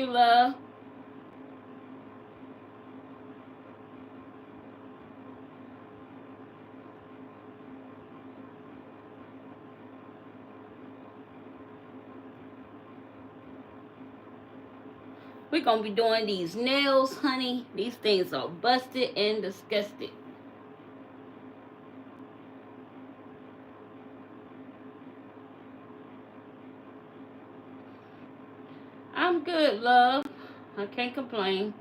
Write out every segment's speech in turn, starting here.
you, love? We're going to be doing these nails, honey. These things are busted and disgusted. I'm good, love. I can't complain.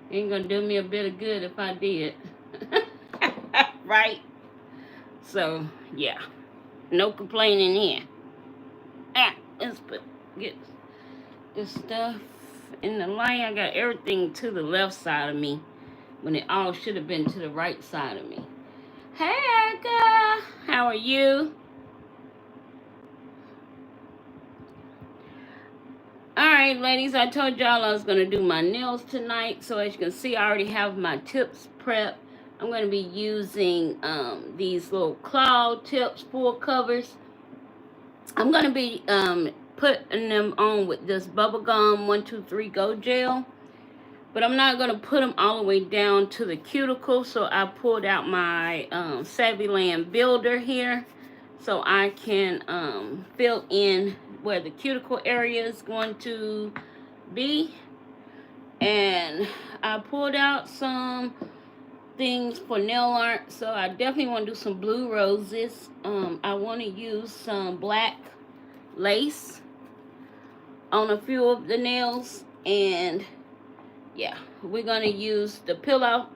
Ain't going to do me a bit of good if I did. Right? So, yeah. No complaining here. Let's get this stuff in the light. I got everything to the left side of me when it all should have been to the right side of me. Hey, Erica. How are you? Alright, ladies. I told y'all I was going to do my nails tonight. So, as you can see, I already have my tips prepped. I'm going to be using these little cloud tips, full covers. I'm going to be putting them on with this bubblegum 123 Go gel. But I'm not going to put them all the way down to the cuticle. So I pulled out my Savvy Land Builder here. So I can fill in where the cuticle area is going to be. And I pulled out some things for nail art. So I definitely want to do some blue roses. I want to use some black lace on a few of the nails. And yeah, we're gonna use the Jello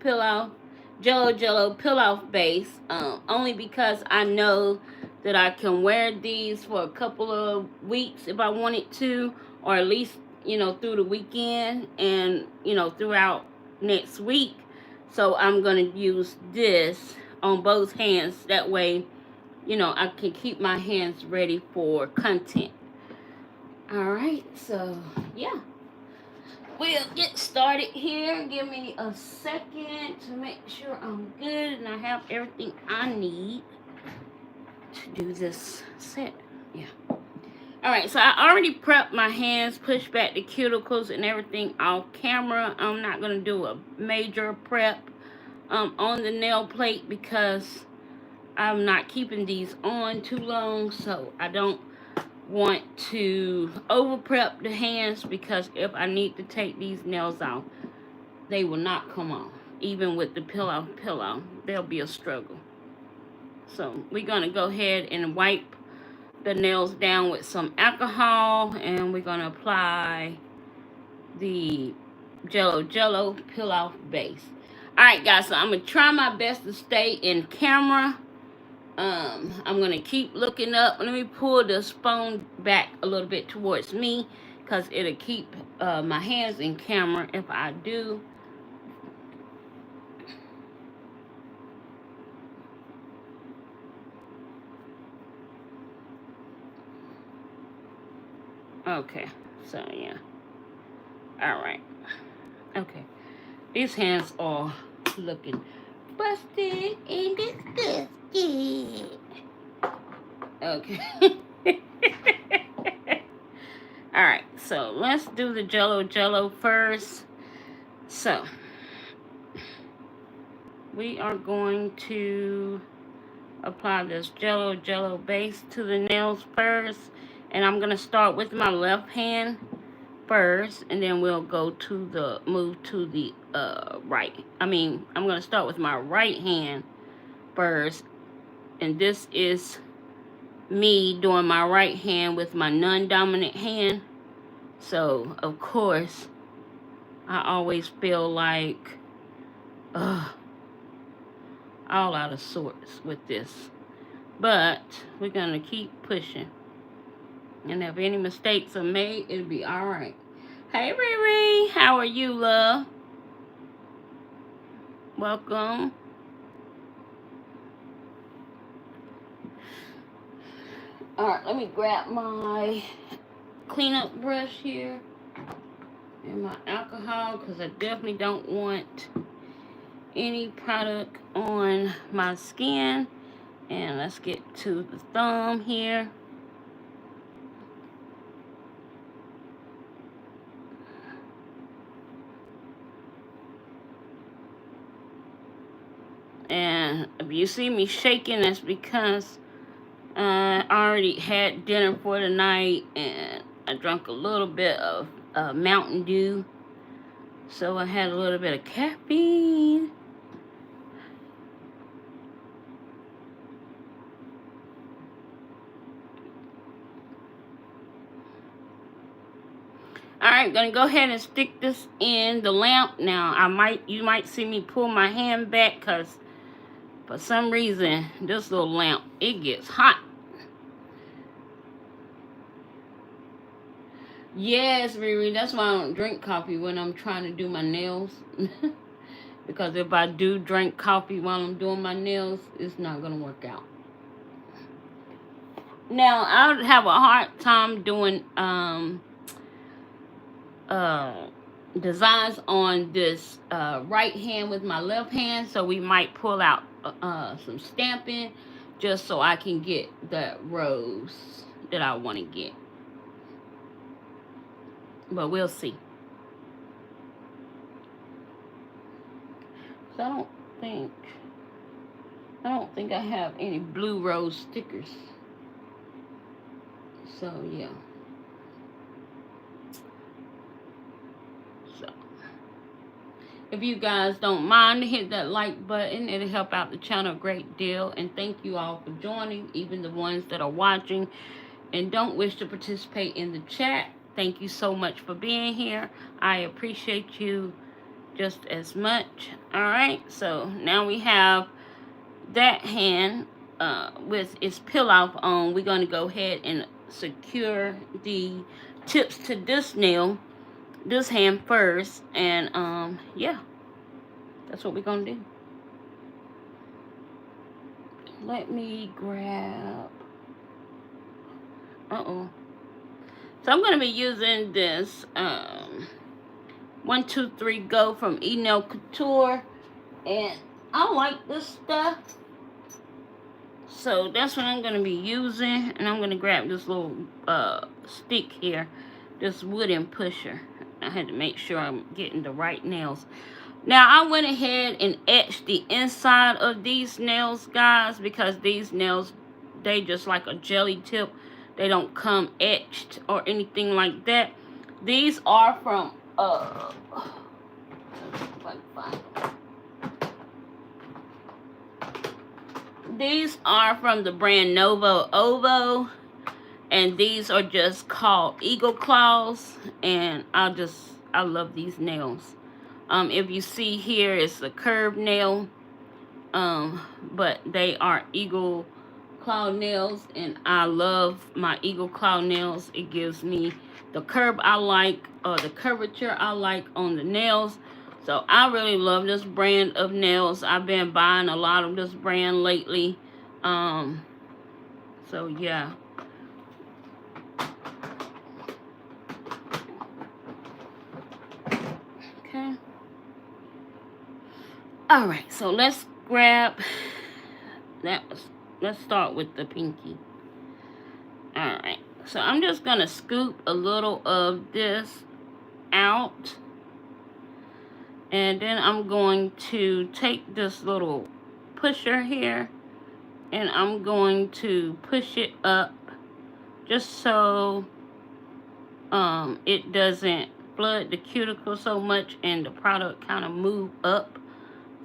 peel off base, only because I know that I can wear these for a couple of weeks if I wanted to, or at least, you know, through the weekend and, you know, throughout next week. So I'm gonna use this on both hands. That way, you know, I can keep my hands ready for content. Alright, so yeah. We'll get started here. Give me a second to make sure I'm good and I have everything I need to do this set. Yeah. Alright, so I already prepped my hands, pushed back the cuticles and everything off camera. I'm not going to do a major prep on the nail plate because I'm not keeping these on too long, so I don't want to over prep the hands, because if I need to take these nails off, they will not come off. Even with the peel off, there'll be a struggle. So we're gonna go ahead and wipe the nails down with some alcohol, and we're gonna apply the Jello peel off base. Alright guys, so I'm gonna try my best to stay in camera. I'm gonna keep looking up. Let me pull the phone back a little bit towards me, because it'll keep my hands in camera if I do. Okay, so yeah. Alright. Okay. These hands are looking busted and disgusted. Okay. Alright, so let's do the Jello first. So we are going to apply this Jello base to the nails first. And I'm going to start with my left hand first, and then we'll go to the move to the right. I'm going to start with my right hand first, and this is me doing my right hand with my non-dominant hand. So of course I always feel like all out of sorts with this, but we're gonna keep pushing, and if any mistakes are made, it'll be all right. Hey Riri, how are you, love? Welcome. All right, let me grab my cleanup brush here and my alcohol, because I definitely don't want any product on my skin. And let's get to the thumb here. If you see me shaking, that's because I already had dinner for the night and I drank a little bit of Mountain Dew. So I had a little bit of caffeine. Alright, gonna go ahead and stick this in the lamp now. You might see me pull my hand back because for some reason this little lamp, it gets hot. Yes, Riri, that's why I don't drink coffee when I'm trying to do my nails. Because if I do drink coffee while I'm doing my nails, it's not gonna work out. Now, I would have a hard time doing designs on this right hand with my left hand, so we might pull out some stamping just so I can get that rose that I want to get. But we'll see. So I don't think I have any blue rose stickers. So yeah. So if you guys don't mind, hit that like button. It'll help out the channel a great deal. And thank you all for joining, even the ones that are watching and don't wish to participate in the chat. Thank you so much for being here. I appreciate you just as much. Alright, so now we have that hand with its peel off on. We're going to go ahead and secure the tips to this nail, this hand first, and yeah, that's what we're gonna do. Let me grab so I'm gonna be using this 123 Go from Enail Couture, and I like this stuff, so that's what I'm gonna be using. And I'm gonna grab this little stick here, this wooden pusher. I had to make sure I'm getting the right nails. Now I went ahead and etched the inside of these nails, guys, because these nails, they just like a jelly tip. They don't come etched or anything like that. These are from these are from the brand Novo Ovo, and these are just called Eagle Claws, and I love these nails. If you see here, it's a curved nail, but they are Eagle Claw nails, and I love my Eagle Claw nails. It gives me the curve I like, or the curvature I like on the nails. So I really love this brand of nails. I've been buying a lot of this brand lately. So yeah. Okay. Alright, so let's grab that. Let's start with the pinky. Alright, so I'm just gonna scoop a little of this out, and then I'm going to take this little pusher here and I'm going to push it up just so it doesn't flood the cuticle so much and the product kind of move up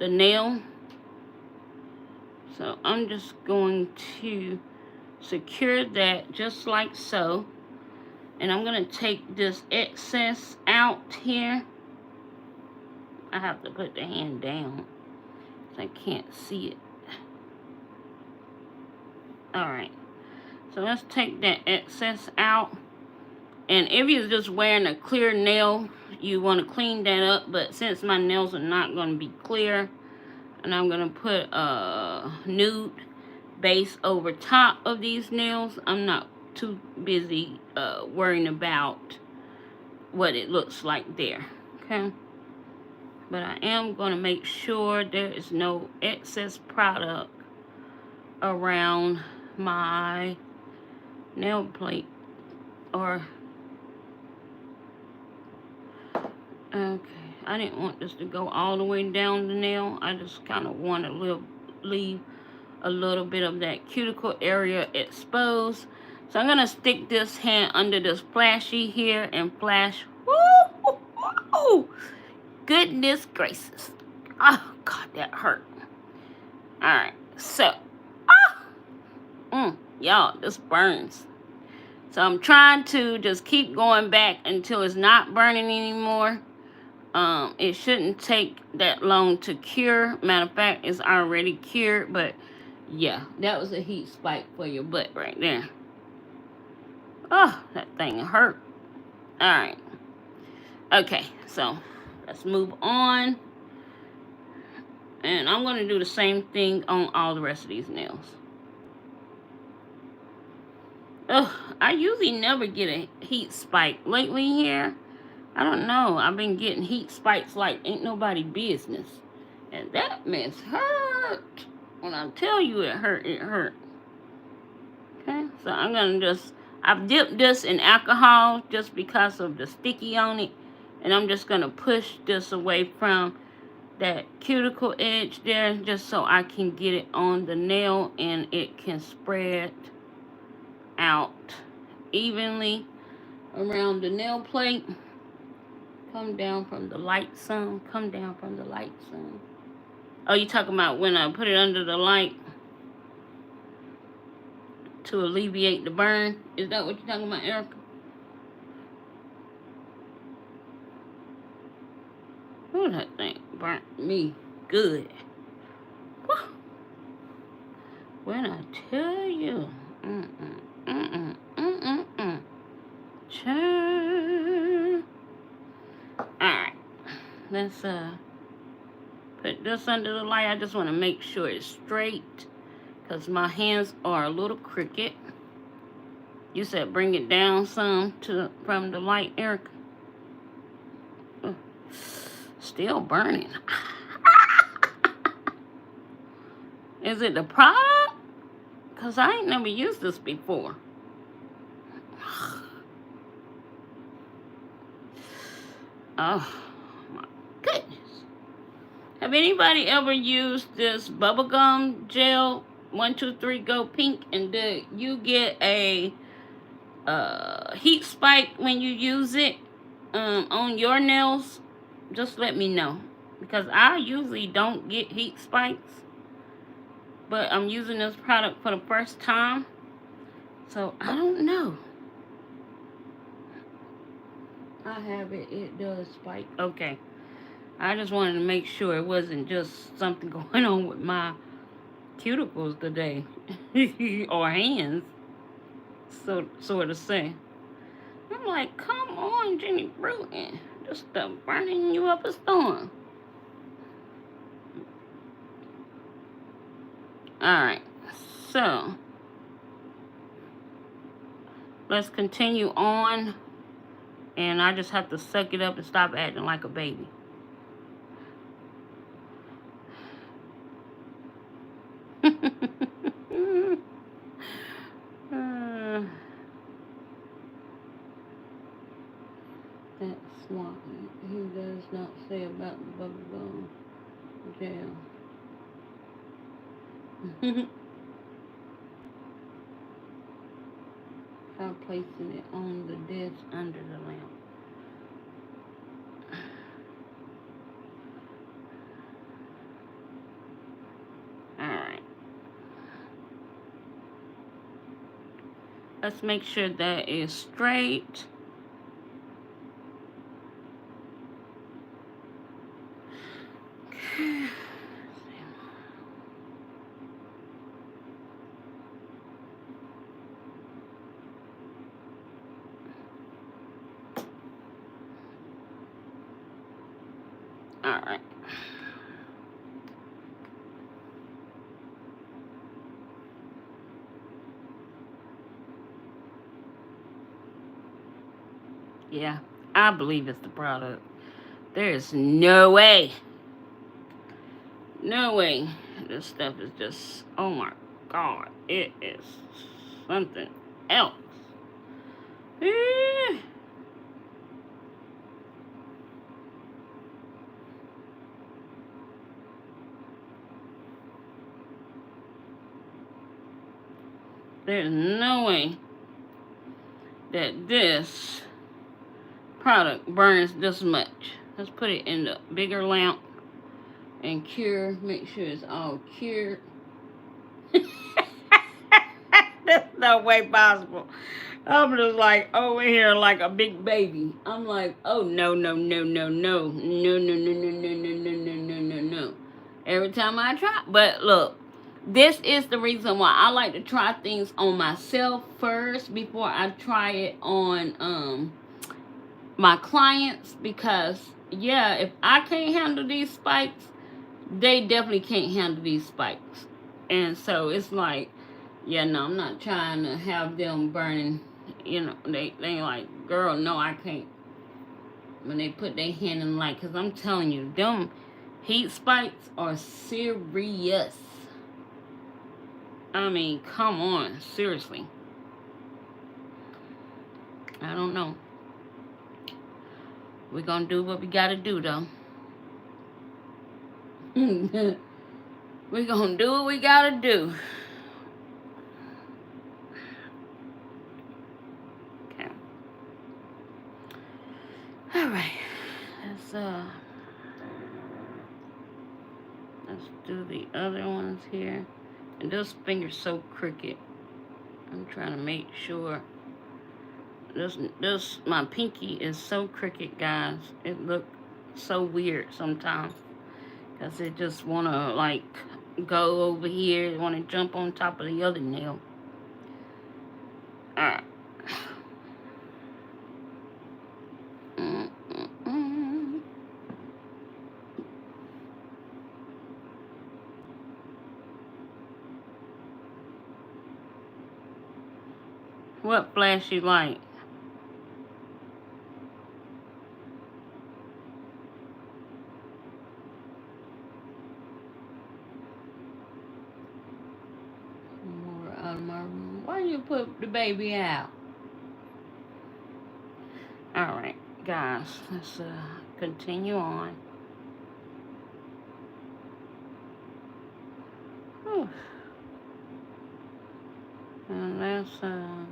the nail. So I'm just going to secure that just like so, and I'm going to take this excess out here. I have to put the hand down so I can't see it. Alright, so let's take that excess out. And if you're just wearing a clear nail, you want to clean that up. But since my nails are not going to be clear, and I'm going to put a nude base over top of these nails, I'm not too busy worrying about what it looks like there. Okay? But I am going to make sure there is no excess product around my nail plate. Or okay, I didn't want this to go all the way down the nail. I just kind of want a little leave a little bit of that cuticle area exposed. So I'm gonna stick this hand under this flashy here and flash. Woo! Goodness gracious. Oh God, that hurt. Alright, so y'all, this burns. So I'm trying to just keep going back until it's not burning anymore. It shouldn't take that long to cure. Matter of fact, it's already cured, but yeah, that was a heat spike for your butt right there. Oh, that thing hurt. Alright. Okay, so let's move on. And I'm going to do the same thing on all the rest of these nails. Ugh, I usually never get a heat spike. Lately here, I don't know. I've been getting heat spikes like ain't nobody business. And that mess hurt. When I tell you it hurt, it hurt. Okay, so I'm going to just, I've dipped this in alcohol just because of the sticky on it. And I'm just going to push this away from that cuticle edge there just so I can get it on the nail and it can spread out evenly around the nail plate. Come down from the light some. Come down from the light some. Oh, you talking about when I put it under the light to alleviate the burn? Is that what you're talking about, Erica? Oh, that thing burnt me good. When I tell you, Alright, let's put this under the light. I just want to make sure it's straight because my hands are a little crooked. You said bring it down some from the light, Erica. Still burning. Is it the product? Because I ain't never used this before. Oh, my goodness. Have anybody ever used this bubblegum gel, 123 Go Pink, and do you get a heat spike when you use it on your nails? Just let me know. Because I usually don't get heat spikes. But I'm using this product for the first time. So, I don't know. I have it. It does spike. Okay. I just wanted to make sure it wasn't just something going on with my cuticles today. Or hands. So to say. I'm like, come on, Jenny Bruton. Just stuff burning you up a storm. Alright, so let's continue on. And I just have to suck it up and stop acting like a baby. That's smart. He does not say about the bubblegum gel. I'm placing it on the desk under the lamp. Alright. Let's make sure that is straight. Okay. Alright. Yeah, I believe it's the product. There is no way. No way. This stuff is just, oh my God. It is something else. There's no way that this product burns this much. Let's put it in the bigger lamp and cure. Make sure it's all cured. There's no way possible. I'm just like over here like a big baby. I'm like, oh no, no, no, no, no, no, no, no, no, no, no, no, no, no, no, no. Every time I try, but look, this is the reason why I like to try things on myself first before I try it on my clients, because yeah, if I can't handle these spikes, they definitely can't handle these spikes. And so it's like, yeah, no, I'm not trying to have them burning. You know, they like, girl, no, I can't. When they put their hand in the light, because I'm telling you, them heat spikes are serious. I mean, come on, seriously. I don't know. We're gonna do what we gotta do, though. We're gonna do what we gotta do. Okay. Alright. Let's do the other ones here. And this finger's so crooked. I'm trying to make sure. This my pinky is so crooked, guys. It look so weird sometimes, because it just wanna like go over here, wanna jump on top of the other nail. Alright. What flashy light? More out of my room. Why you put the baby out? Alright, guys, let's continue on. Whew. And let's uh-oh.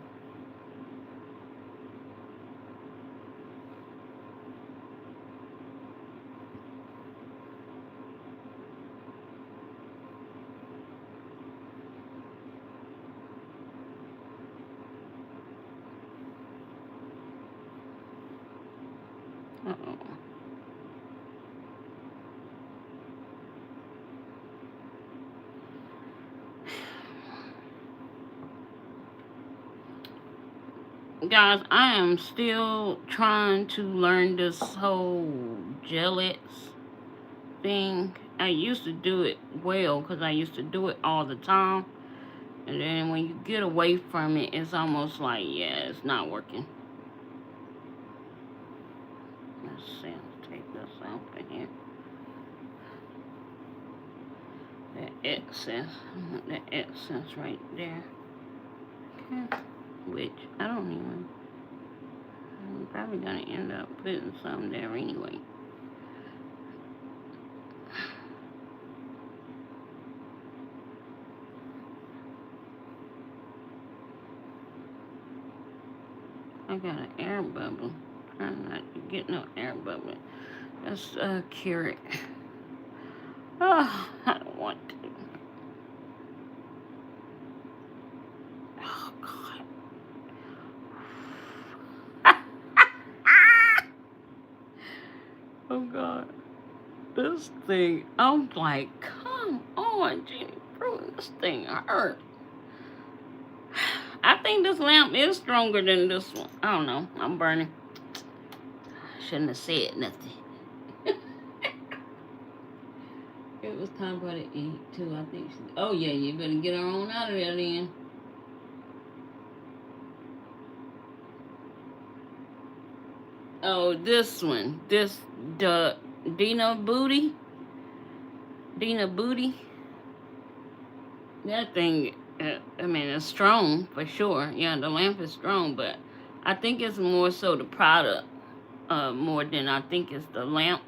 Guys, I am still trying to learn this whole gellets thing. I used to do it well because I used to do it all the time. And then when you get away from it, it's almost like, yeah, it's not working. Let's see, let's take this out of here. The excess right there. Okay. Which I don't even. I'm probably gonna end up putting some there anyway. I got an air bubble. I'm not getting no air bubble. Let's cure it. Oh, I don't want to. Oh God. Oh God. This thing, I'm like, come on, Jeannie, bro, this thing hurt. I think this lamp is stronger than this one. I don't know. I'm burning. Shouldn't have said nothing. It was time for her to eat too, I think. Oh yeah, you better get her on out of there then. Oh, this one. The Dina Booty. That thing, I mean, it's strong for sure. Yeah, the lamp is strong, but I think it's more so the product, more than I think it's the lamp.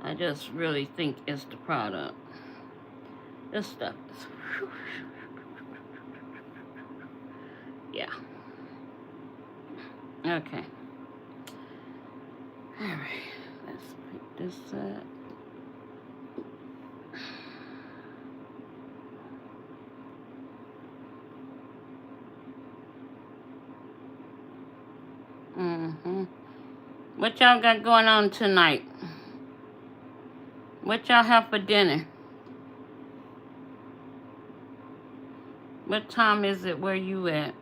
I just really think it's the product. This stuff is... Yeah. Okay. Alright. Let's pick this up. What y'all got going on tonight? What y'all have for dinner? What time is it where you at?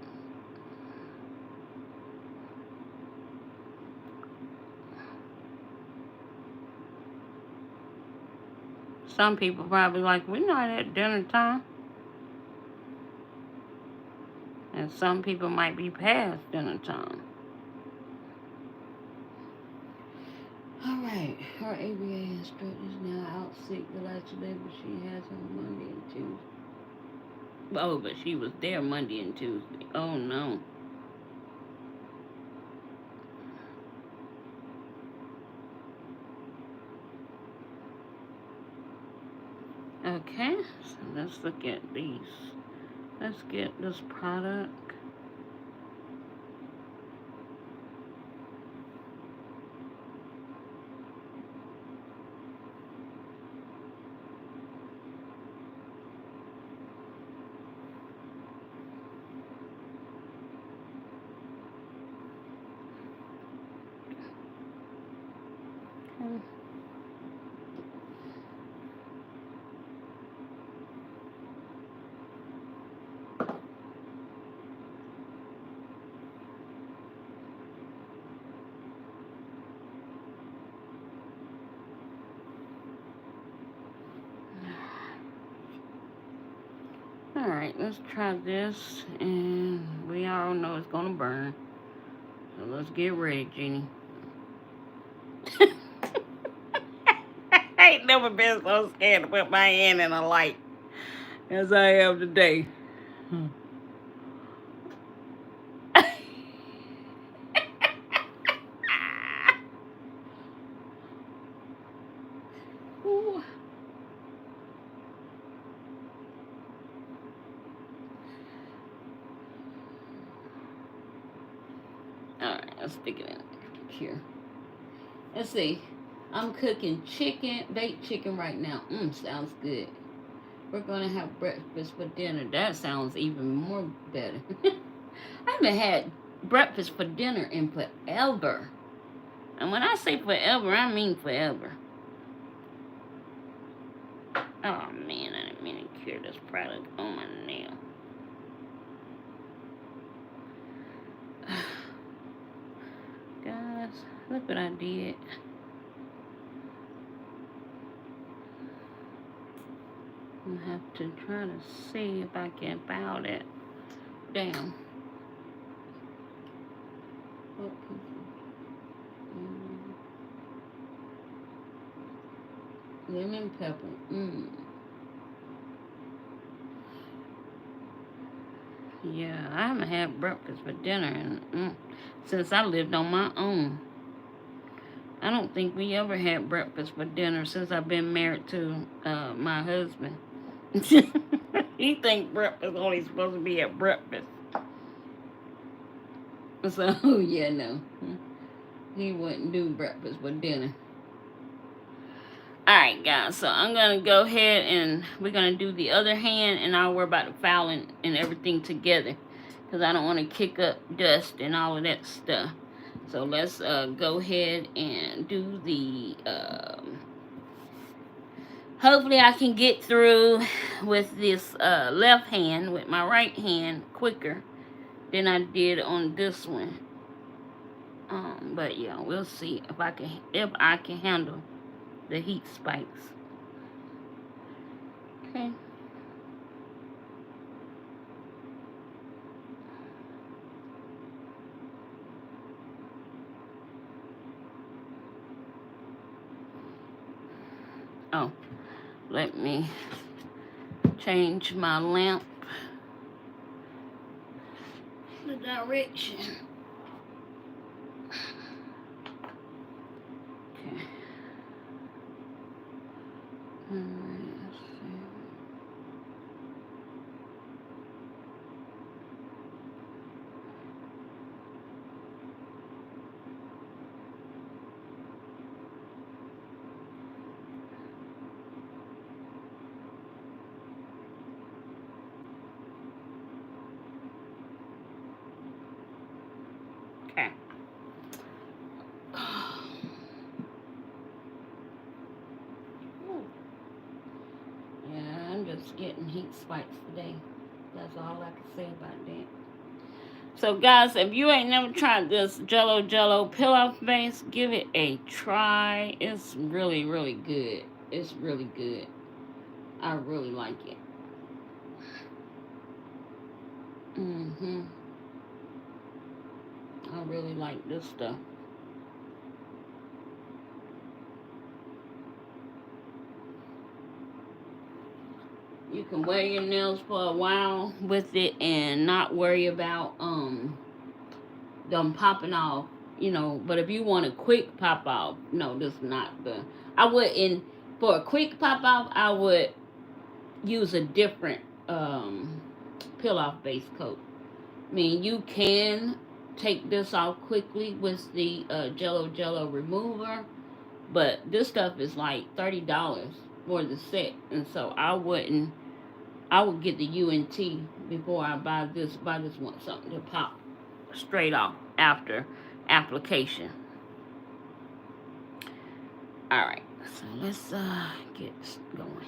Some people probably like, we're not at dinner time. And some people might be past dinner time. Alright, her ABA instructor is now out sick the last 2 days, but she has on Monday and Tuesday. Oh, but she was there Monday and Tuesday. Oh no. Okay, so let's look at these. Let's get this product. Okay. Alright, let's try this, and we all know it's gonna burn. So let's get ready, Jeannie. I ain't never been so scared to put my hand in a light as I am today. Ooh. Alright, let's stick it in here. Let's see. I'm cooking chicken, baked chicken right now. Sounds good. We're gonna have breakfast for dinner. That sounds even more better. I haven't had breakfast for dinner in forever. And when I say forever, I mean forever. Oh man, I didn't mean to cure this product on my nail. Guys, look what I did. I have to try to see if I can file that down. Lemon pepper. Yeah, I haven't had breakfast for dinner and since I lived on my own. I don't think we ever had breakfast for dinner since I've been married to my husband. He think breakfast only supposed to be at breakfast. So, yeah, no. He wouldn't do breakfast for dinner. Alright, guys. So, I'm going to go ahead and we're going to do the other hand. And I'll worry about the filing and everything together. Because I don't want to kick up dust and all of that stuff. So, let's go ahead and do the... hopefully, I can get through with this left hand with my right hand quicker than I did on this one. But yeah, we'll see if I can handle the heat spikes. Okay. Oh, let me change my lamp, the direction. Okay. Alright, let's see. getting heat spikes today. That's all I can say about that. So guys, if you ain't never tried this Jello peel off base, give it a try. It's really, really good. It's really good. I really like it. I really like this stuff. You can wear your nails for a while with it and not worry about them popping off, you know. But if you want a quick pop off, no, this is not the. I wouldn't, for a quick pop off, I would use a different peel off base coat. I mean, you can take this off quickly with the Jello remover, but this stuff is like $30 for the set, and so I would get the UNT before I buy this. I just want something to pop straight off after application. Alright, so let's get going.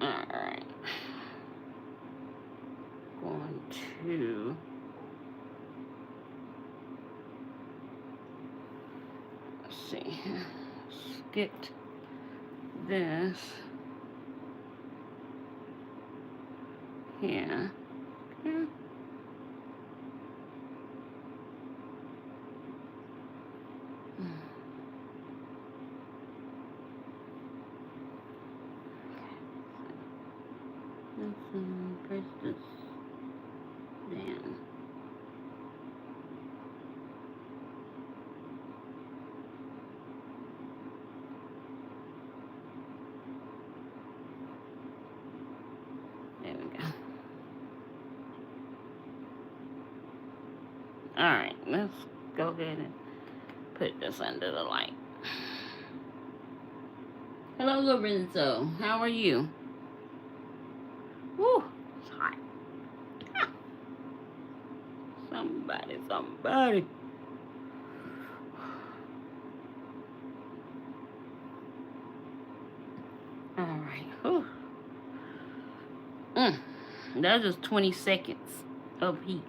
Alright. Going to see, get this here. Okay. Let's press this down. There we go. Alright, let's go ahead and put this under the light. Hello, Lorenzo. How are you? Woo, it's hot. Somebody. Alright. That's just 20 seconds of heat.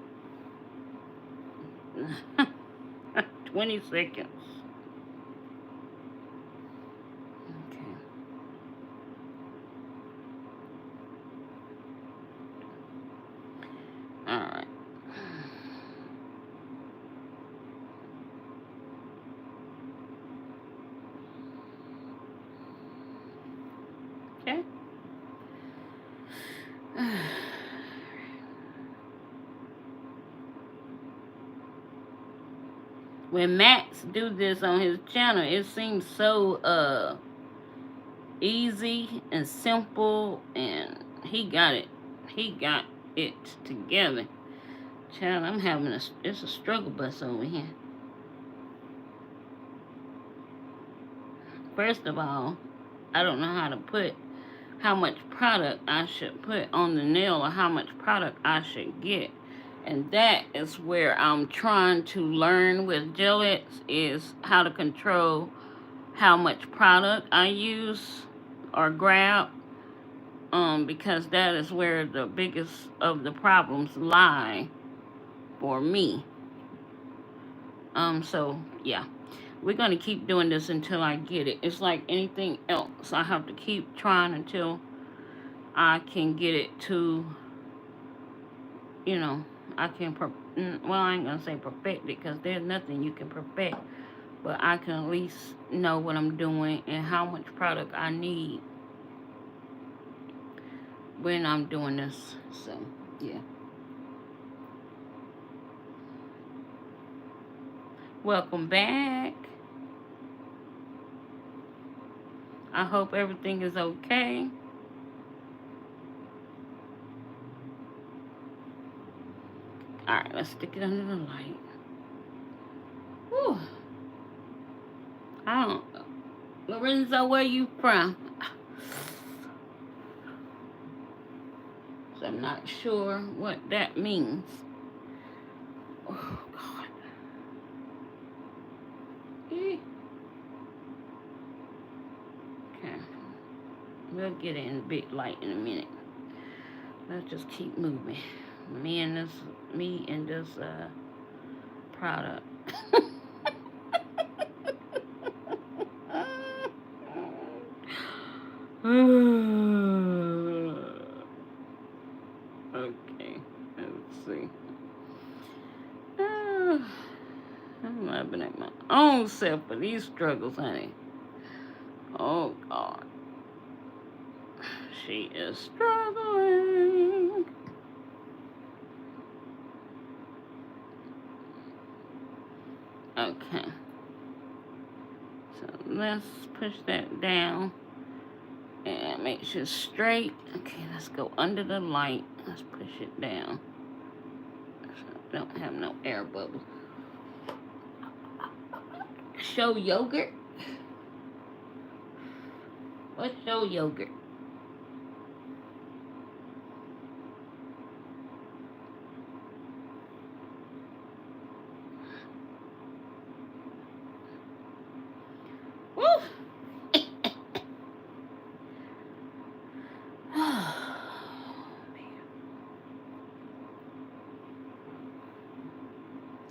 20 seconds. Okay. Alright. Okay. When Max do this on his channel, it seems so easy and simple, and he got it together. Child, I'm having it's a struggle bus over here. First of all, I don't know how much product I should put on the nail or how much product I should get. And that is where I'm trying to learn with Gillette, is how to control how much product I use or grab. Because that is where the biggest of the problems lie for me. So yeah, we're gonna keep doing this until I get it. It's like anything else. I have to keep trying until I can get it to, you know, I can, well, I ain't gonna say perfect it, because there's nothing you can perfect, but I can at least know what I'm doing and how much product I need when I'm doing this. So yeah. Welcome back. I hope everything is okay. Alright, let's stick it under the light. Whew. I don't know. Lorenzo, where you from? So I'm not sure what that means. Oh, God. We'll get it in a big light in a minute. Let's just keep moving. Me and this product. Okay, let's see. I'm laughing at my own self for these struggles, honey. Oh, God. She is struggling. Okay. So let's push that down and make sure it's straight. Okay, let's go under the light. Let's push it down. So I don't have no air bubbles. Show yogurt? What's show yogurt? Woo!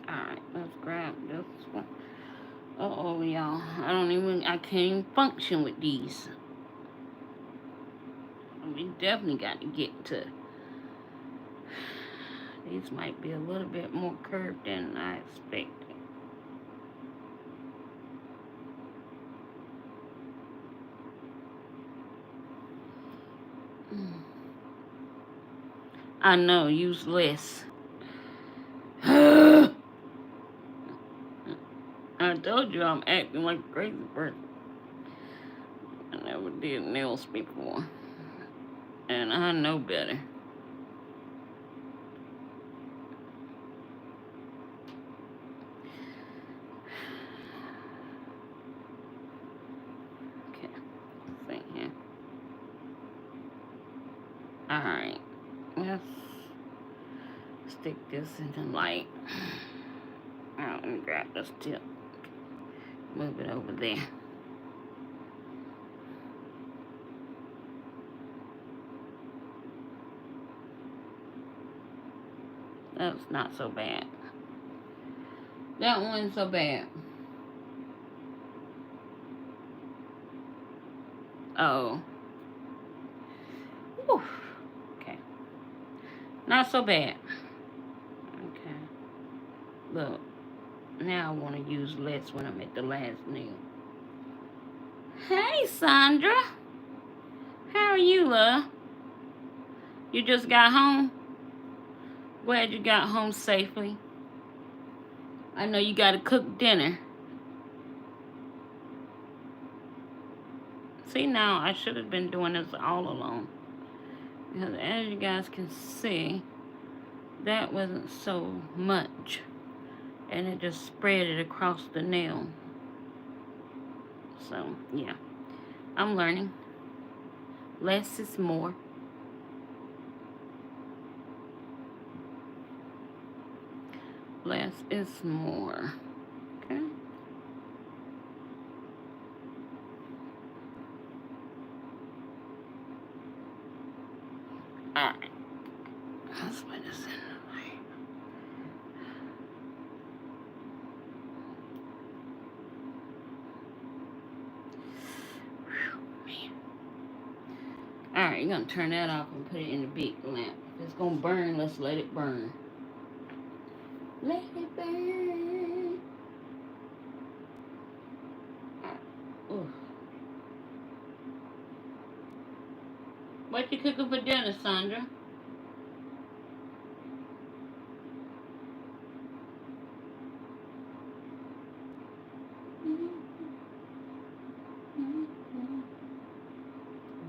Alright, let's grab this one. Uh-oh, y'all. I can't even function with these. We definitely got to get to... These might be a little bit more curved than I expected. I know, use less. I told you I'm acting like a crazy person. I never did nails before. And I know better. Okay, see here. Alright, let's stick this in the light. Alright, let me grab this tip. Move it over there. That's not so bad. That one's so bad. Oh. Whew. Okay. Not so bad. Okay. Look. Now I want to use less when I'm at the last nail. Hey, Sandra. How are you, love? You just got home? Glad you got home safely. I know you got to cook dinner. See, now I should have been doing this all along. Because as you guys can see, that wasn't so much. And it just spread it across the nail. So, yeah. I'm learning. Less is more. Less is more. Okay. Alright. Let's put this in the light. Alright, you're going to turn that off and put it in the big lamp. If it's going to burn, let's let it burn. Let it burn. Ooh. What you cooking for dinner, Sandra?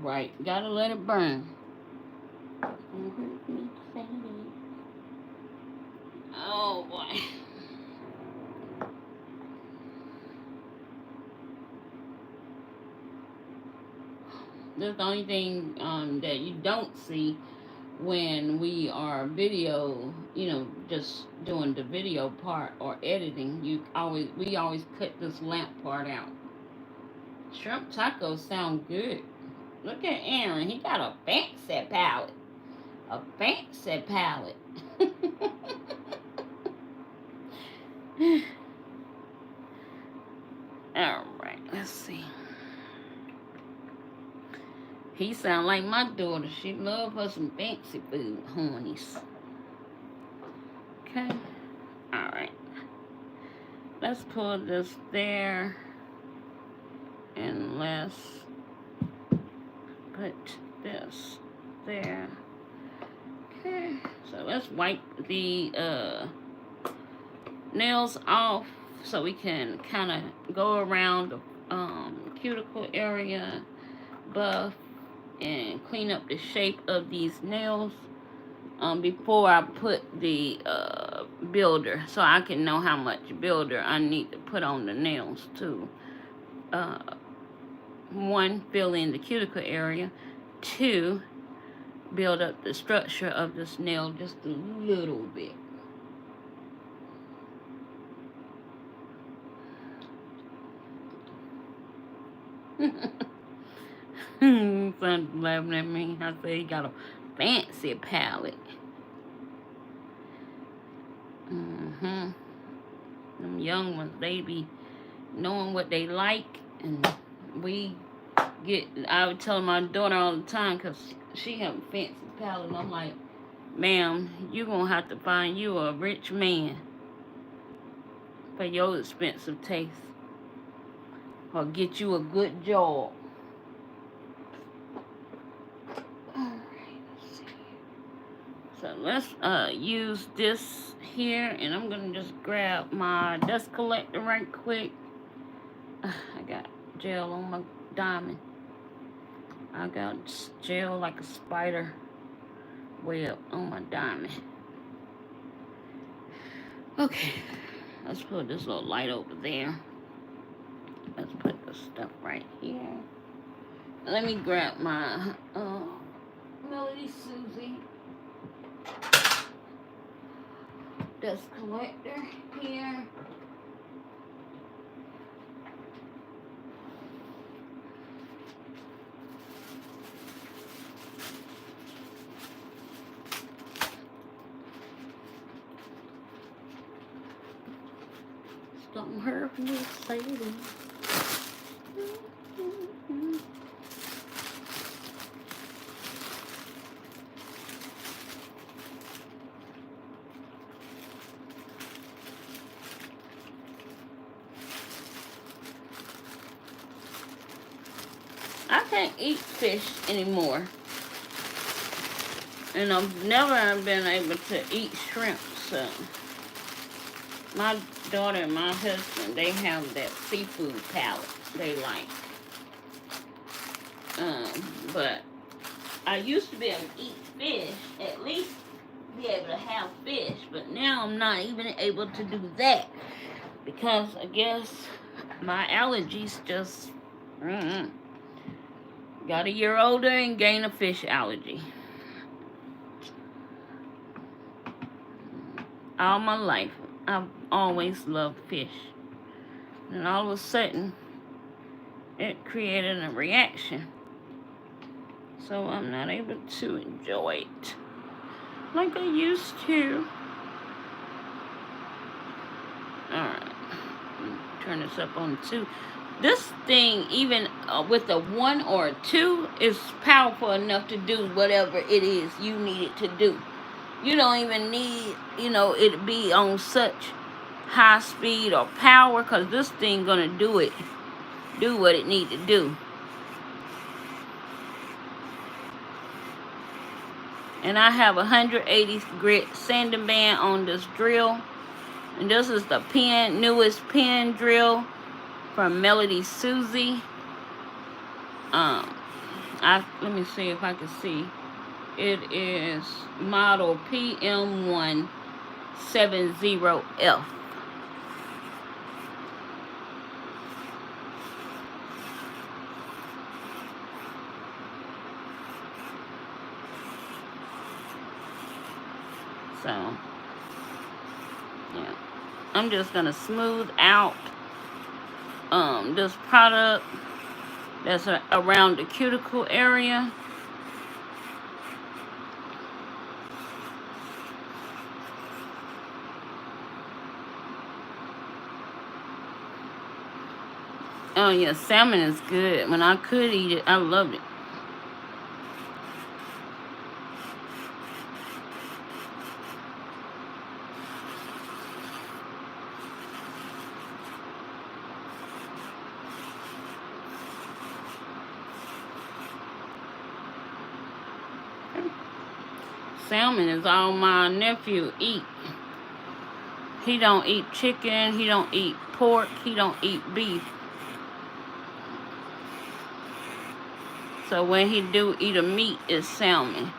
Right, gotta let it burn. Oh boy. That's the only thing that you don't see when we are video, just doing the video part or editing. We always cut this lamp part out. Shrimp tacos sound good. Look at Aaron. He got a fancy palette. A fancy palette. Alright, let's see. He sound like my daughter. She love her some fancy food, honeys. Okay. Alright. Let's pull this there. And let's put this there. Okay. So let's wipe the nails off so we can kind of go around the cuticle area, buff, and clean up the shape of these nails before I put the builder, so I can know how much builder I need to put on the nails to one, fill in the cuticle area, two, build up the structure of this nail just a little bit. Son's laughing at me. I said he got a fancy palette. Them young ones, they be knowing what they like, and I would tell my daughter all the time, because she have a fancy palette, and I'm like, ma'am, you gonna have to find you a rich man for your expensive taste, or get you a good job. So let's use this here, and I'm gonna just grab my dust collector right quick. I got gel on my diamond. I got gel like a spider web on my diamond. Okay, let's put this little light over there. Let's put this stuff right here. Let me grab my Melody Susie dust collector here. Don't hurt me, lady. I can't eat fish anymore. And I've never been able to eat shrimp, so my daughter and my husband, they have that seafood palette they like. But I used to be able to eat fish, at least be able to have fish, but now I'm not even able to do that, because I guess my allergies just got a year older and gained a fish allergy. All my life, I've always loved fish. And all of a sudden, it created a reaction. So I'm not able to enjoy it like I used to. Alright. Turn this up on 2. This thing, even with a 1 or a 2, is powerful enough to do whatever it is you need it to do. You don't even need, it to be on such high speed or power, because this thing gonna do what it need to do. And I have 180 grit sanding band on this drill, and this is the newest pen drill from Melody Susie. Let me see if I can see. It is model PM170F. So, yeah. I'm just gonna smooth out this product that's around the cuticle area. Oh yeah, salmon is good. When I could eat it, I loved it. Salmon is all my nephew eat. He don't eat chicken, he don't eat pork, he don't eat beef. So when he do eat a meat, it's salmon.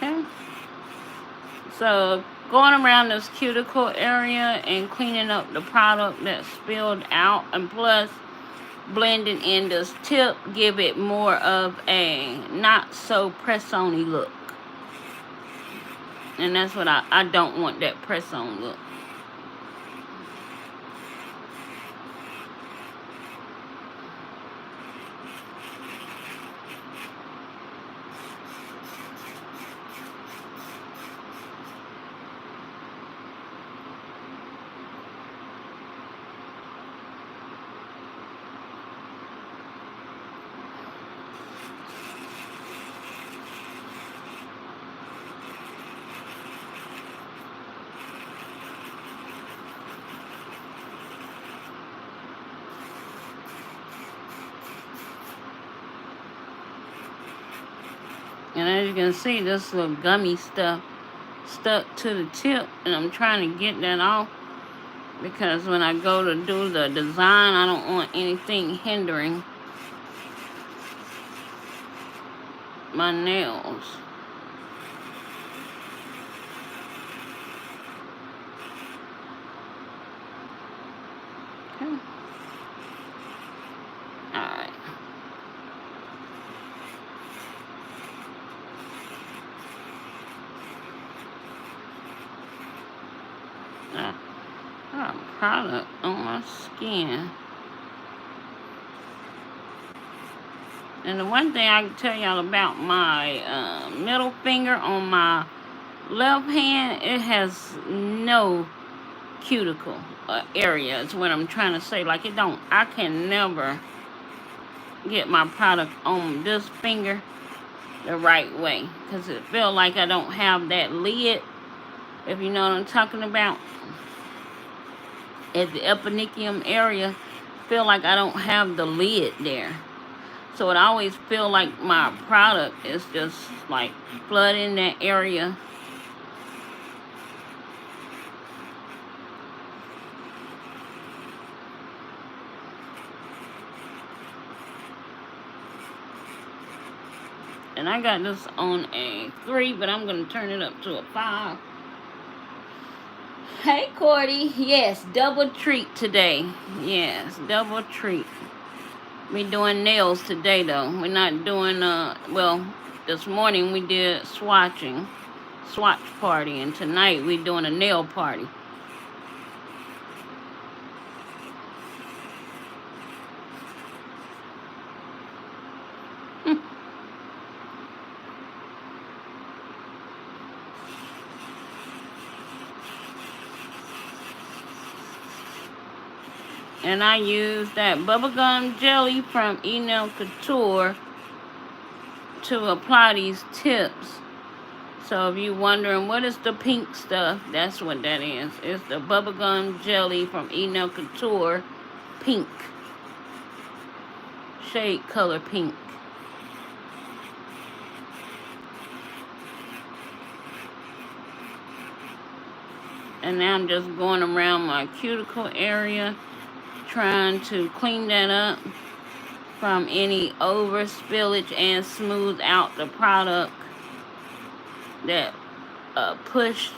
Okay. So going around this cuticle area and cleaning up the product that spilled out, and plus blending in this tip, give it more of a not so press-on-y look. And that's what I don't want, that press-on look. And as you can see, this little gummy stuff stuck to the tip, and I'm trying to get that off because when I go to do the design, I don't want anything hindering my nails. Okay. Alright. Product on my skin. And the one thing I can tell y'all about my middle finger on my left hand, it has no cuticle area is what I'm trying to say. Like, it don't, I can never get my product on this finger the right way because it feels like I don't have that lid, if you know what I'm talking about. At the eponychium area, feel like I don't have the lid there. So it always feel like my product is just like flooding that area. And I got this on a 3, but I'm going to turn it up to a 5. Hey, Cordy. Yes, double treat today. Yes, double treat. We doing nails today, though. We're not doing, well, this morning we did swatch party, and tonight we doing a nail party. And I use that bubblegum jelly from Enail Couture to apply these tips. So if you're wondering what is the pink stuff, that's what that is. It's the bubblegum jelly from Enail Couture, pink. Shade color pink. And now I'm just going around my cuticle area, trying to clean that up from any over spillage and smooth out the product that pushed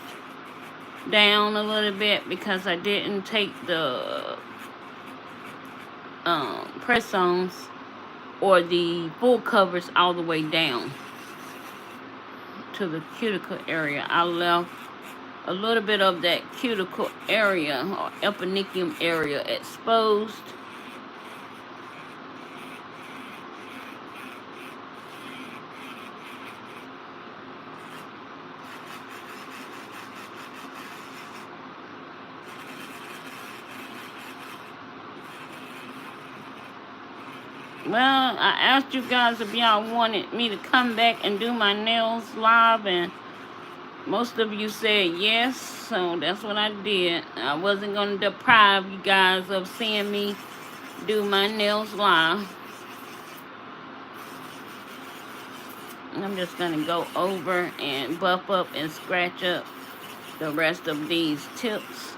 down a little bit because I didn't take the press-ons or the full covers all the way down to the cuticle area. I left a little bit of that cuticle area or eponychium area exposed. Well, I asked you guys if y'all wanted me to come back and do my nails live, and most of you said yes, so that's what I did. I wasn't going to deprive you guys of seeing me do my nails live. I'm just going to go over and buff up and scratch up the rest of these tips,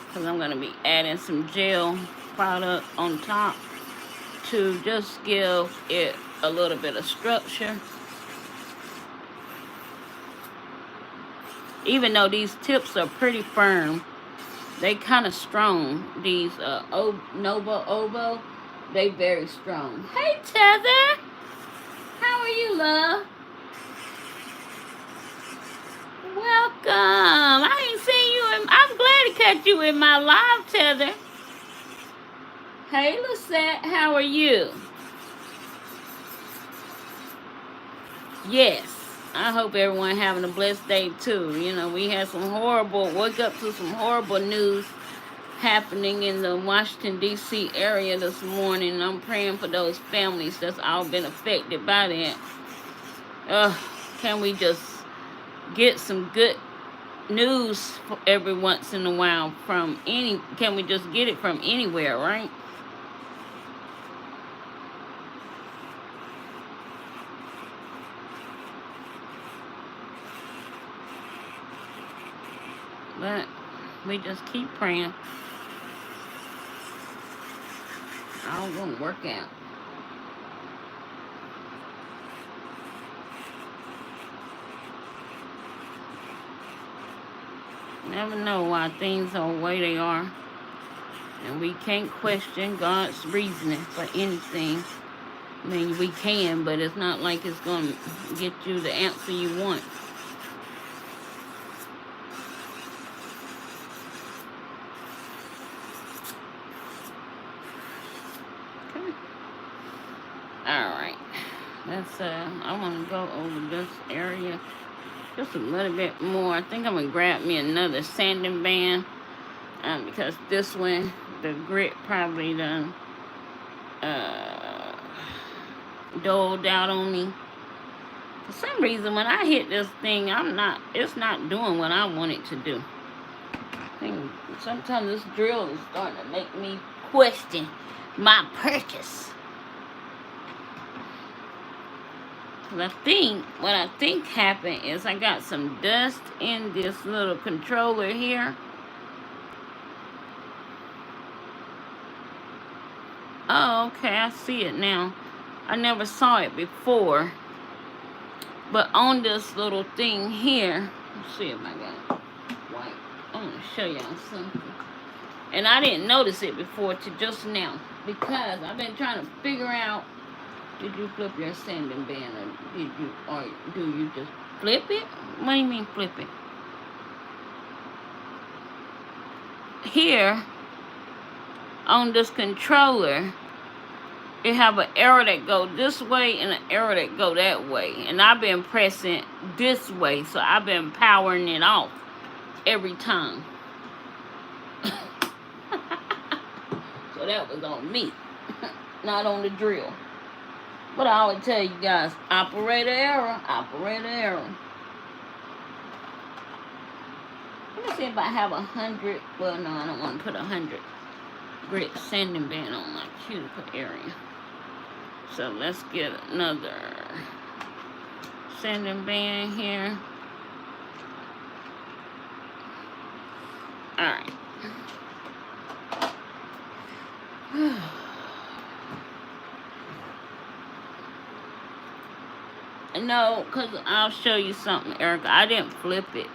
because I'm going to be adding some gel product on top to just give it a little bit of structure. Even though these tips are pretty firm, they kind of strong. These Novo Ovo, they very strong. Hey Tether, how are you, love? Welcome. I ain't seen you I'm glad to catch you in my live, Tether. Hey Lisette, how are you? Yes, I hope everyone having a blessed day too. You know, we had woke up to some horrible news happening in the Washington, D.C. area this morning. And I'm praying for those families that's all been affected by that. Can we just get some good news for every once in a while from can we just get it from anywhere, right? But we just keep praying. All gonna work out. Never know why things are the way they are. And we can't question God's reasoning for anything. I mean, we can, but it's not like it's gonna get you the answer you want. Alright, I want to go over this area just a little bit more. I think I'm going to grab me another sanding band because this one, the grit probably done doled out on me. For some reason, when I hit this thing, it's not doing what I want it to do. I think sometimes this drill is starting to make me question my purchase. What I think happened is I got some dust in this little controller here. Oh, okay, I see it now. I never saw it before. But on this little thing here, let's see if I got it white. I'm going to show y'all something. And I didn't notice it before till just now, because I've been trying to figure out, did you flip your sanding band, or do you just flip it? What do you mean flip it? Here, on this controller, it have an arrow that go this way and an arrow that go that way. And I've been pressing this way, so I've been powering it off every time. So that was on me, not on the drill. But I always tell you guys, operator error, operator error. Let me see if I have 100. Well, no, I don't want to put 100 grit sanding band on my cuticle area. So let's get another sanding band here. All right. No, because I'll show you something, Erica. I didn't flip it.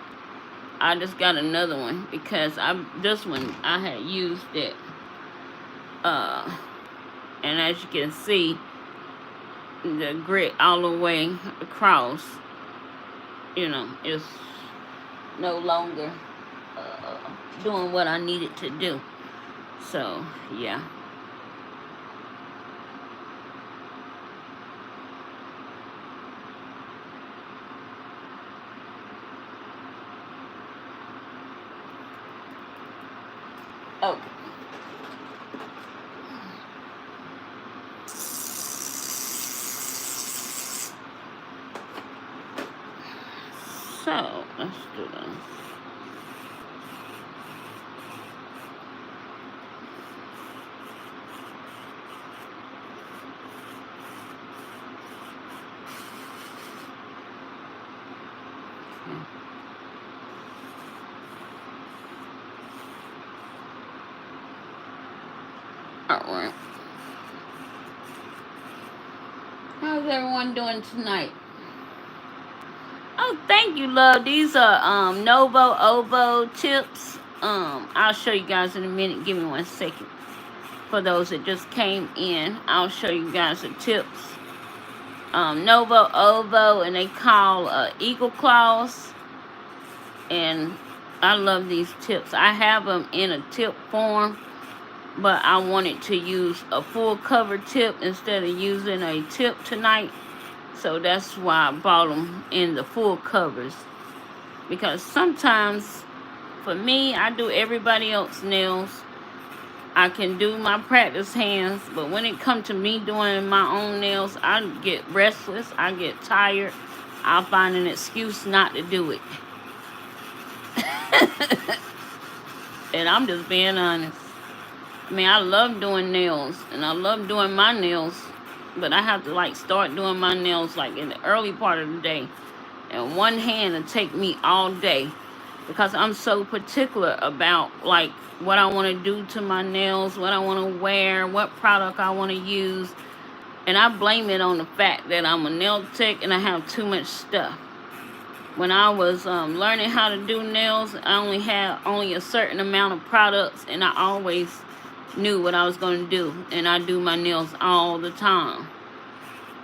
I just got another one because this one I had used it. And as you can see, the grit all the way across, you know, is no longer doing what I needed to do. So, yeah. Okay. So, let's do this. Alright. How's everyone doing tonight? Oh, thank you, love. These are Novo Ovo tips. I'll show you guys in a minute. Give me 1 second. For those that just came in, I'll show you guys the tips. Novo Ovo, and they call Eagle Claws. And I love these tips. I have them in a tip form, but I wanted to use a full cover tip instead of using a tip tonight. So that's why I bought them in the full covers. Because sometimes, for me, I do everybody else's nails. I can do my practice hands, but when it comes to me doing my own nails, I get restless, I get tired. I'll find an excuse not to do it. And I'm just being honest. I mean, I love doing nails, and I love doing my nails, but I have to, like, start doing my nails, like, in the early part of the day. And one hand will take me all day, because I'm so particular about, like, what I want to do to my nails, what I want to wear, what product I want to use. And I blame it on the fact that I'm a nail tech and I have too much stuff. When I was learning how to do nails, I only had a certain amount of products, and I always knew what I was going to do. And I do my nails all the time.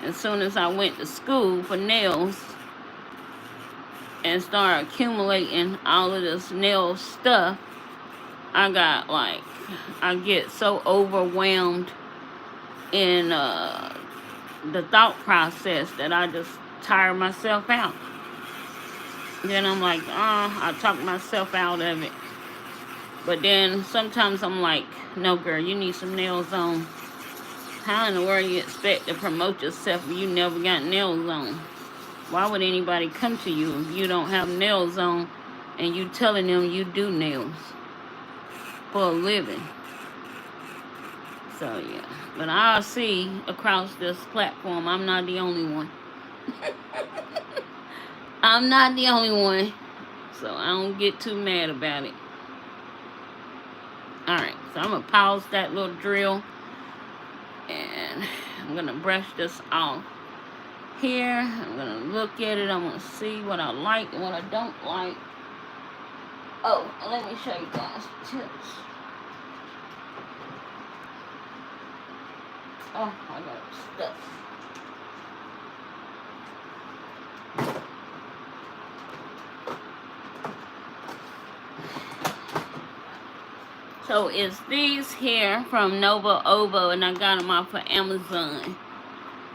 As soon as I went to school for nails and started accumulating all of this nail stuff, I get so overwhelmed in the thought process that I just tire myself out. Then I'm like, I talk myself out of it. But then sometimes I'm like, no, girl, you need some nails on. How in the world you expect to promote yourself if you never got nails on? Why would anybody come to you if you don't have nails on and you telling them you do nails for a living? So, yeah. But I see across this platform, I'm not the only one. I'm not the only one. So, I don't get too mad about it. Alright, so I'm going to pause that little drill. And I'm going to brush this off here. I'm going to look at it. I'm going to see what I like and what I don't like. Oh, and let me show you guys the tips. Oh, I got stuff. So it's these here from Novo Ovo, and I got them off of Amazon.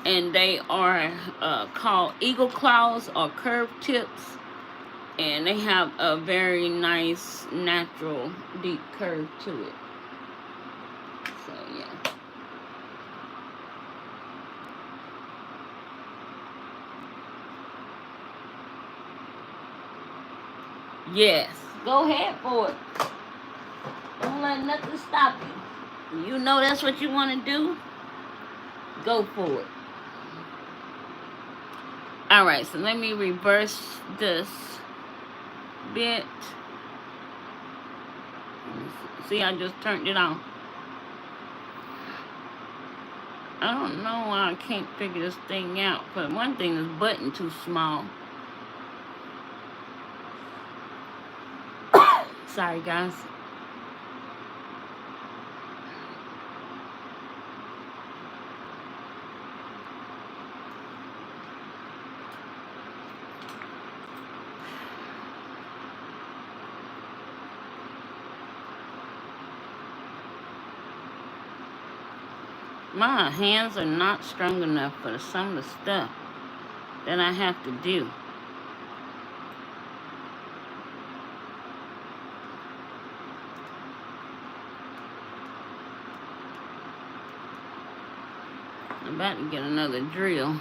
And they are called Eagle Claws or curved tips. And they have a very nice, natural, deep curve to it. So, yeah. Yes. Go ahead for it. Don't let nothing stop you. You know that's what you want to do? Go for it. Alright, so let me reverse this bit. See, I just turned it on. I don't know why I can't figure this thing out. But one thing, this button too small. Sorry, guys. My hands are not strong enough for some of the stuff that I have to do. I'm about to get another drill.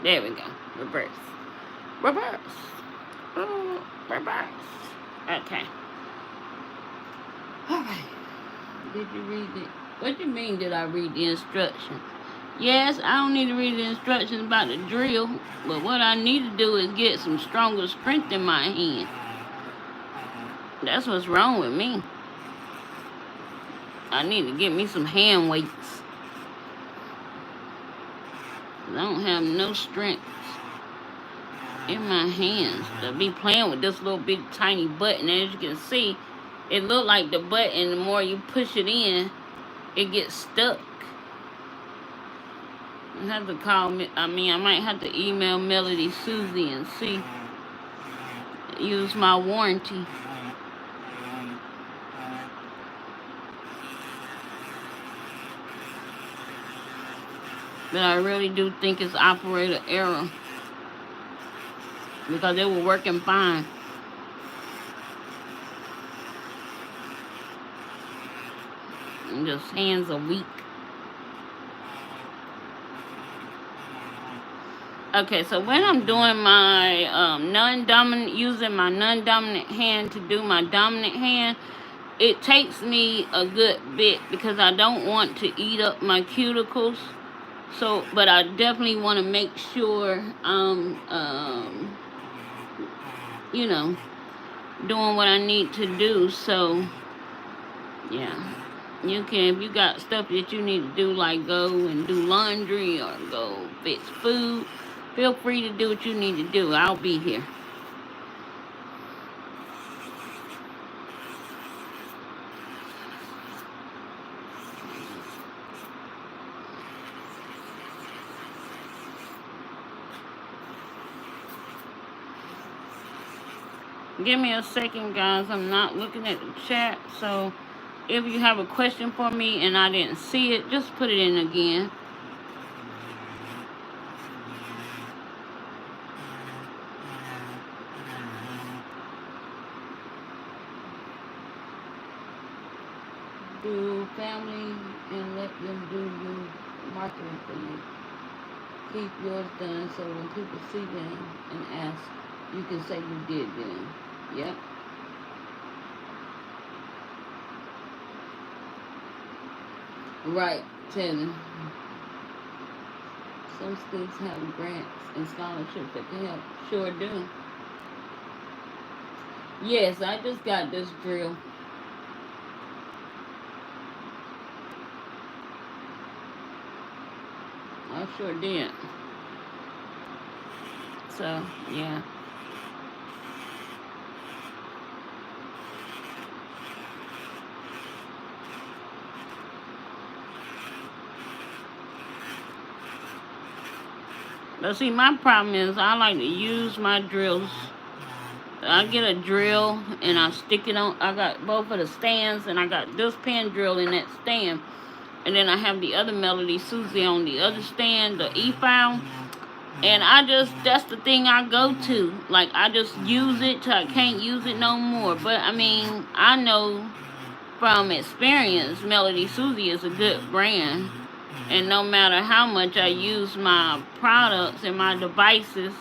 There we go. Reverse. Reverse. Oh, reverse. Okay. Alright. Did you read it? What do you mean did I read the instructions? Yes, I don't need to read the instructions about the drill, but what I need to do is get some stronger strength in my hand. That's what's wrong with me. I need to get me some hand weights. I don't have no strength in my hands to be playing with this little big tiny button. As you can see, it look like the button, the more you push it in, it gets stuck. I have to call me, I might have to email Melody Susie and see, use my warranty. But I really do think it's operator error, because they were working fine. And just hands are weak. Okay, so when I'm doing my non-dominant, using my non-dominant hand to do my dominant hand, it takes me a good bit because I don't want to eat up my cuticles. So, but I definitely want to make sure I'm, you know, doing what I need to do. So, yeah. You can, if you got stuff that you need to do, like go and do laundry or go fix food, feel free to do what you need to do. I'll be here. Give me a second, guys. I'm not looking at the chat, so if you have a question for me and I didn't see it, just put it in again. Do family and let them do your marketing for you. Keep yours done so when people see them and ask, you can say you did them. Yep. Right, Taylor. Some schools have grants and scholarships that can help. Sure do. Yes, I just got this drill. I sure did. So, yeah. But see, my problem is I like to use my drills. I get a drill and I stick it on. I got both of the stands and I got this pen drill in that stand. And then I have the other Melody Susie on the other stand, the E-file. And that's the thing I go to. Like, I just use it till I can't use it no more. But, I mean, I know from experience, Melody Susie is a good brand. And no matter how much I use my products and my devices,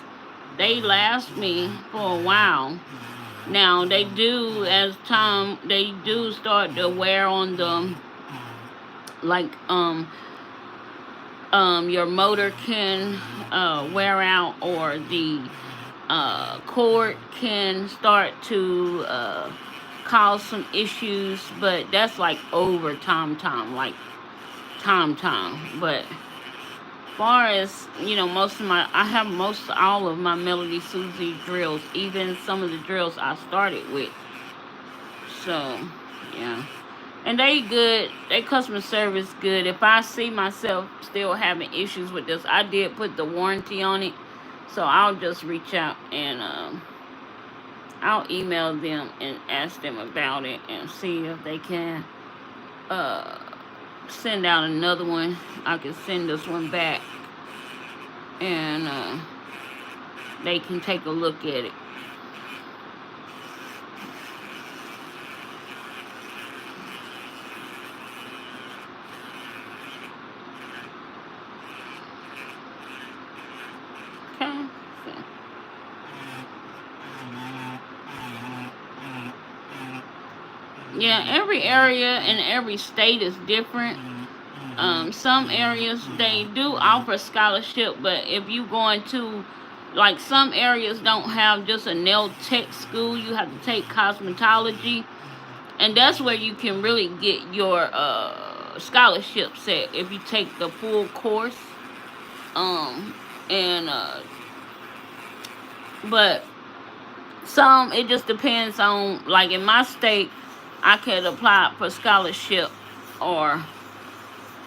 they last me for a while. Now, they do, as time, they do start to wear on the, like, your motor can wear out, or the cord can start to cause some issues, but that's like over time, like time. But far as, you know, I have most all of my Melody Susie drills, even some of the drills I started with. So, yeah. And they good. They customer service good. If I see myself still having issues with this, I did put the warranty on it. So I'll just reach out and I'll email them and ask them about it and see if they can uh, send out another one. I can send this one back and they can take a look at it. Okay. Yeah, every area and every state is different. Some areas they do offer scholarship, but if you going to, like, some areas don't have just a nail tech school, you have to take cosmetology, and that's where you can really get your scholarship set if you take the full course. And but some, it just depends on, like in my state, I could apply for scholarship or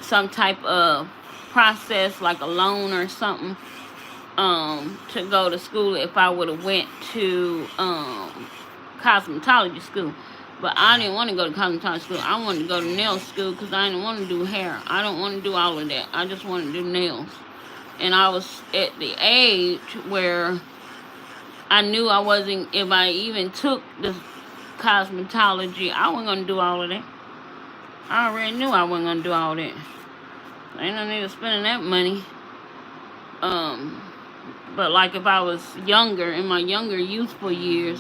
some type of process like a loan or something to go to school if I would have went to cosmetology school. But I didn't want to go to cosmetology school. I wanted to go to nail school because I didn't want to do hair. I don't want to do all of that. I just want to do nails. And I was at the age where I knew I wasn't, if I even took the cosmetology, I wasn't going to do all of that. I already knew I wasn't going to do all that. Ain't no need of spending that money. But like if I was younger, in my younger youthful years,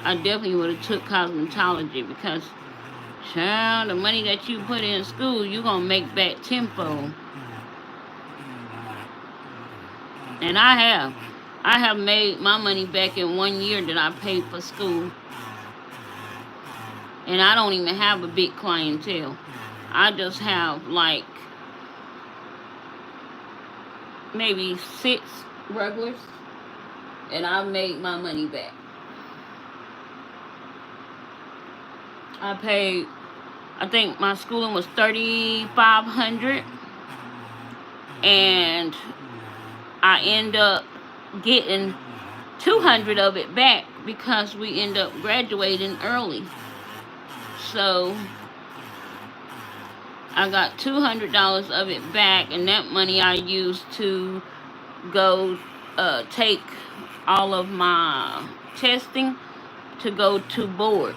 I definitely would have took cosmetology because, child, the money that you put in school, you're going to make back tenfold. And I have made my money back in 1 year that I paid for school. And I don't even have a big clientele. I just have like maybe 6 regulars, and I made my money back. I paid, I think my schooling was $3,500, and I end up getting $200 of it back because we end up graduating early. So I got $200 of it back, and that money I used to go take all of my testing to go to board.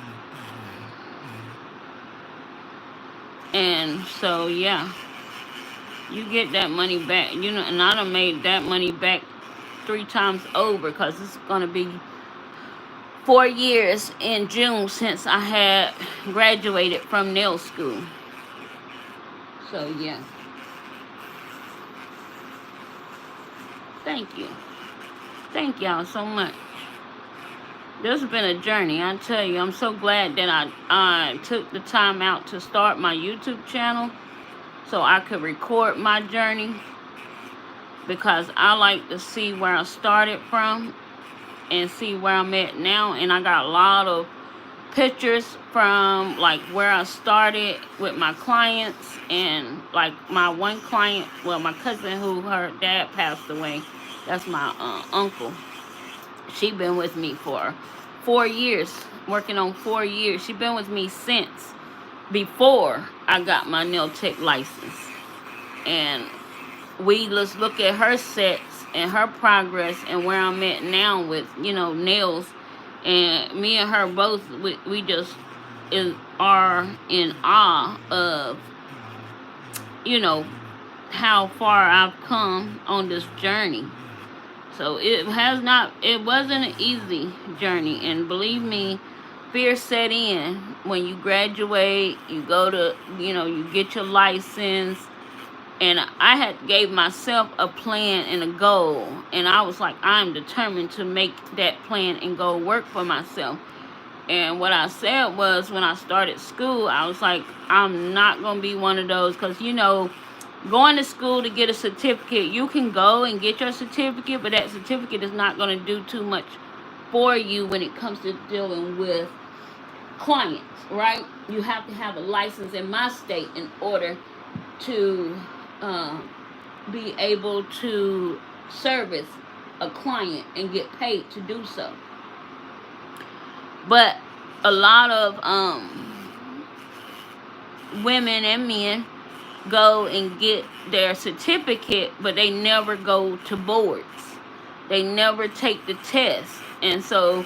And so, yeah, you get that money back. You know, and I done made that money back 3 times over because it's going to be 4 years in June since I had graduated from nail school. So, yeah. Thank you. Thank y'all so much. This has been a journey, I tell you. I'm so glad that I took the time out to start my YouTube channel so I could record my journey, because I like to see where I started from and see where I'm at now. And I got a lot of pictures from like where I started with my clients, and like my one client, well, my cousin who her dad passed away, that's my uncle. She been with me for 4 years, working on 4 years. She been with me since before I got my nail tech license. And we just look at her sets and her progress and where I'm at now with, you know, nails. And me and her both, we just are in awe of, you know, how far I've come on this journey. So it wasn't an easy journey. And believe me, fear set in when you graduate, you go to, you know, you get your license. And I had gave myself a plan and a goal. And I was like, I'm determined to make that plan and goal work for myself. And what I said was, when I started school, I was like, I'm not going to be one of those. Because, you know, going to school to get a certificate, you can go and get your certificate, but that certificate is not going to do too much for you when it comes to dealing with clients, right? You have to have a license in my state in order to be able to service a client and get paid to do so. But a lot of women and men go and get their certificate, but they never go to boards. They never take the test. And so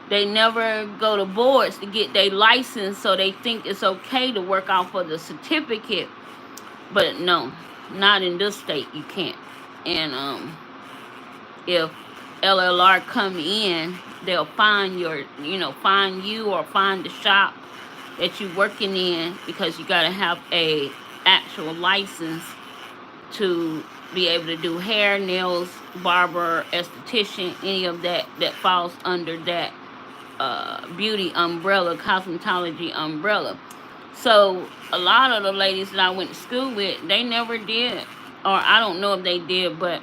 they never go to boards to get their license, so they think it's okay to work out for the certificate. But no, not in this state, you can't. And if LLR come in, they'll find your, find you or find the shop that you're working in, because you got to have a actual license to be able to do hair, nails, barber, esthetician, any of that falls under that beauty umbrella, cosmetology umbrella. So a lot of the ladies that I went to school with, they never did, or I don't know if they did, but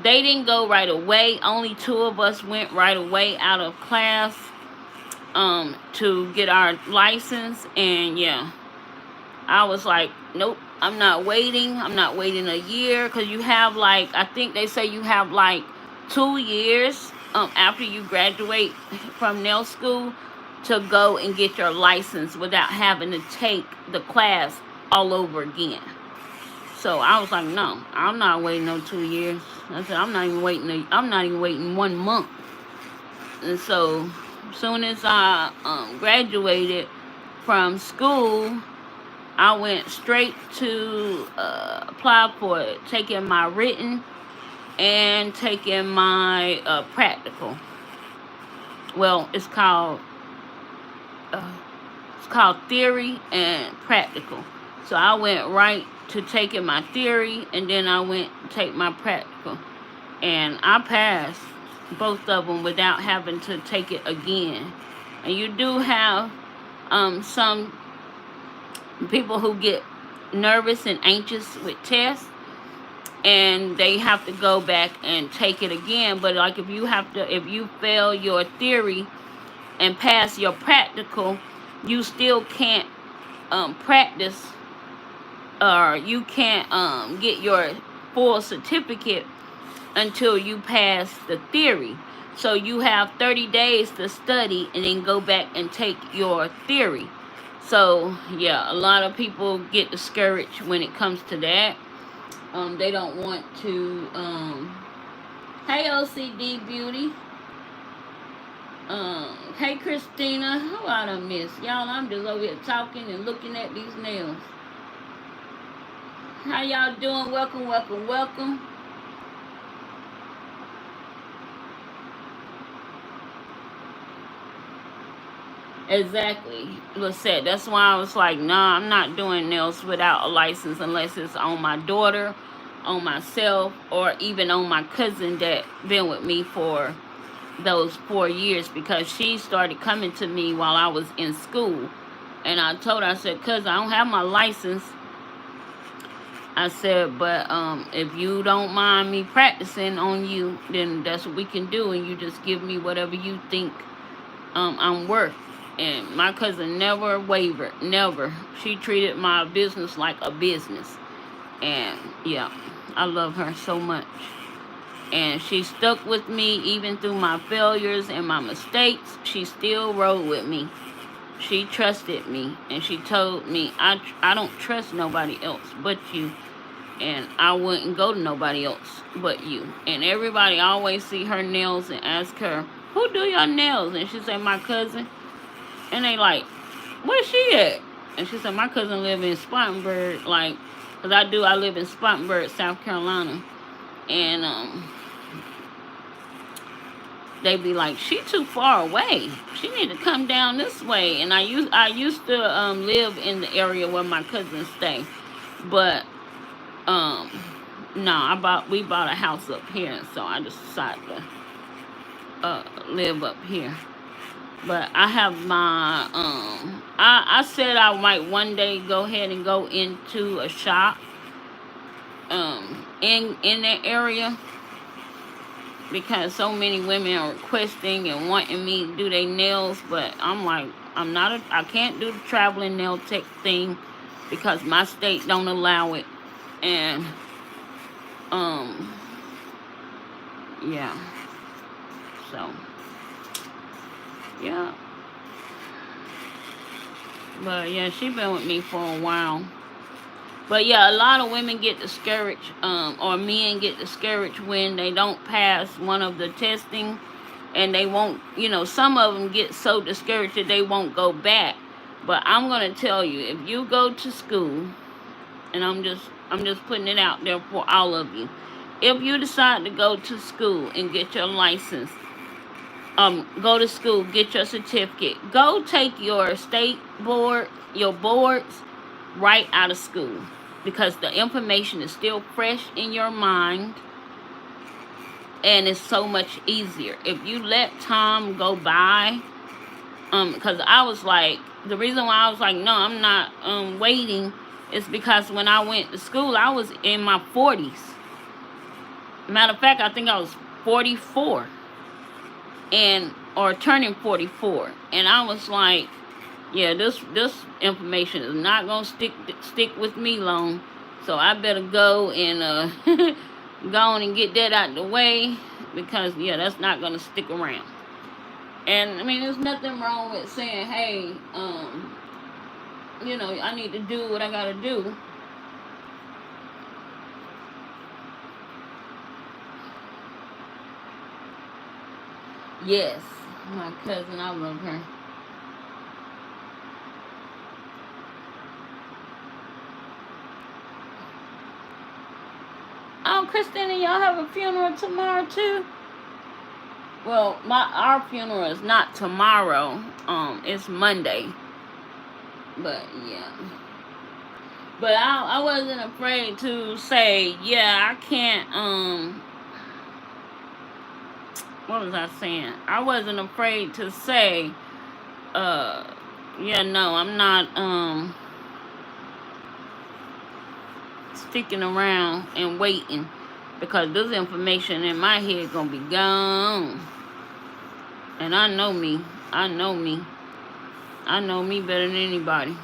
they didn't go right away. Only 2 of us went right away out of class to get our license. And yeah, I was like, nope, I'm not waiting. I'm not waiting a year, because you have like, I think they say you have like 2 years after you graduate from nail school to go and get your license without having to take the class all over again. So I was like, no, I'm not waiting no 2 years. I said, I'm not even waiting 1 month. And so as soon as I graduated from school, I went straight to apply for it, taking my written and taking my practical. Well, it's called theory and practical. So I went right to taking my theory, and then I went to take my practical, and I passed both of them without having to take it again. And you do have some people who get nervous and anxious with tests, and they have to go back and take it again. But like if you fail your theory and pass your practical, you still can't practice, or you can't get your full certificate until you pass the theory. So you have 30 days to study and then go back and take your theory. So yeah, a lot of people get discouraged when it comes to that. They don't want to hey OCD Beauty. Hey Christina, who I done miss? Y'all, I'm just over here talking and looking at these nails. How y'all doing? Welcome, welcome, welcome. Exactly, Lisette. That's why I was like, nah, I'm not doing nails without a license unless it's on my daughter, on myself, or even on my cousin that been with me for those 4 years, because she started coming to me while I was in school. And I told her, I said, cuz I don't have my license. I said, but if you don't mind me practicing on you, then that's what we can do, and you just give me whatever you think I'm worth. And my cousin never wavered, never. She treated my business like a business. And yeah, I love her so much. And she stuck with me even through my failures and my mistakes. She still rode with me. She trusted me, and she told me, I don't trust nobody else but you, and I wouldn't go to nobody else but you. And everybody always see her nails and ask her, who do your nails? And she said, my cousin. And they like, where's she at? And she said, my cousin live in Spartanburg, like, because I live in Spartanburg, South Carolina. And they be like, she too far away. She need to come down this way. And I used to live in the area where my cousins stay. But no, we bought a house up here, so I just decided to live up here. But I have my I said I might one day go ahead and go into a shop in that area, because so many women are requesting and wanting me to do their nails, but I'm like, I can't do the traveling nail tech thing because my state don't allow it. And yeah, so yeah, but yeah, she been with me for a while. But yeah, a lot of women get discouraged, or men get discouraged when they don't pass one of the testing, and they won't, some of them get so discouraged that they won't go back. But I'm gonna tell you, if you go to school, and I'm just putting it out there for all of you, if you decide to go to school and get your license, go to school, get your certificate, go take your state board, your boards, right out of school, because the information is still fresh in your mind, and it's so much easier. If you let time go by, because I was like, the reason why I was like, no, I'm not waiting, is because when I went to school, I was in my 40s. Matter of fact, I think I was 44, or turning 44, and I was like, yeah, this information is not gonna stick with me long, so I better go and go on and get that out the way, because yeah, that's not gonna stick around. And I mean, there's nothing wrong with saying, hey, I need to do what I gotta do. Yes, my cousin, I love her. Oh, Christina, y'all have a funeral tomorrow too? Well, our funeral is not tomorrow. It's Monday. But yeah. But I wasn't afraid to say, yeah, I can't. What was I saying? I wasn't afraid to say, yeah, no, I'm not sticking around and waiting, because this information in my head gonna be gone. And I know me better than anybody.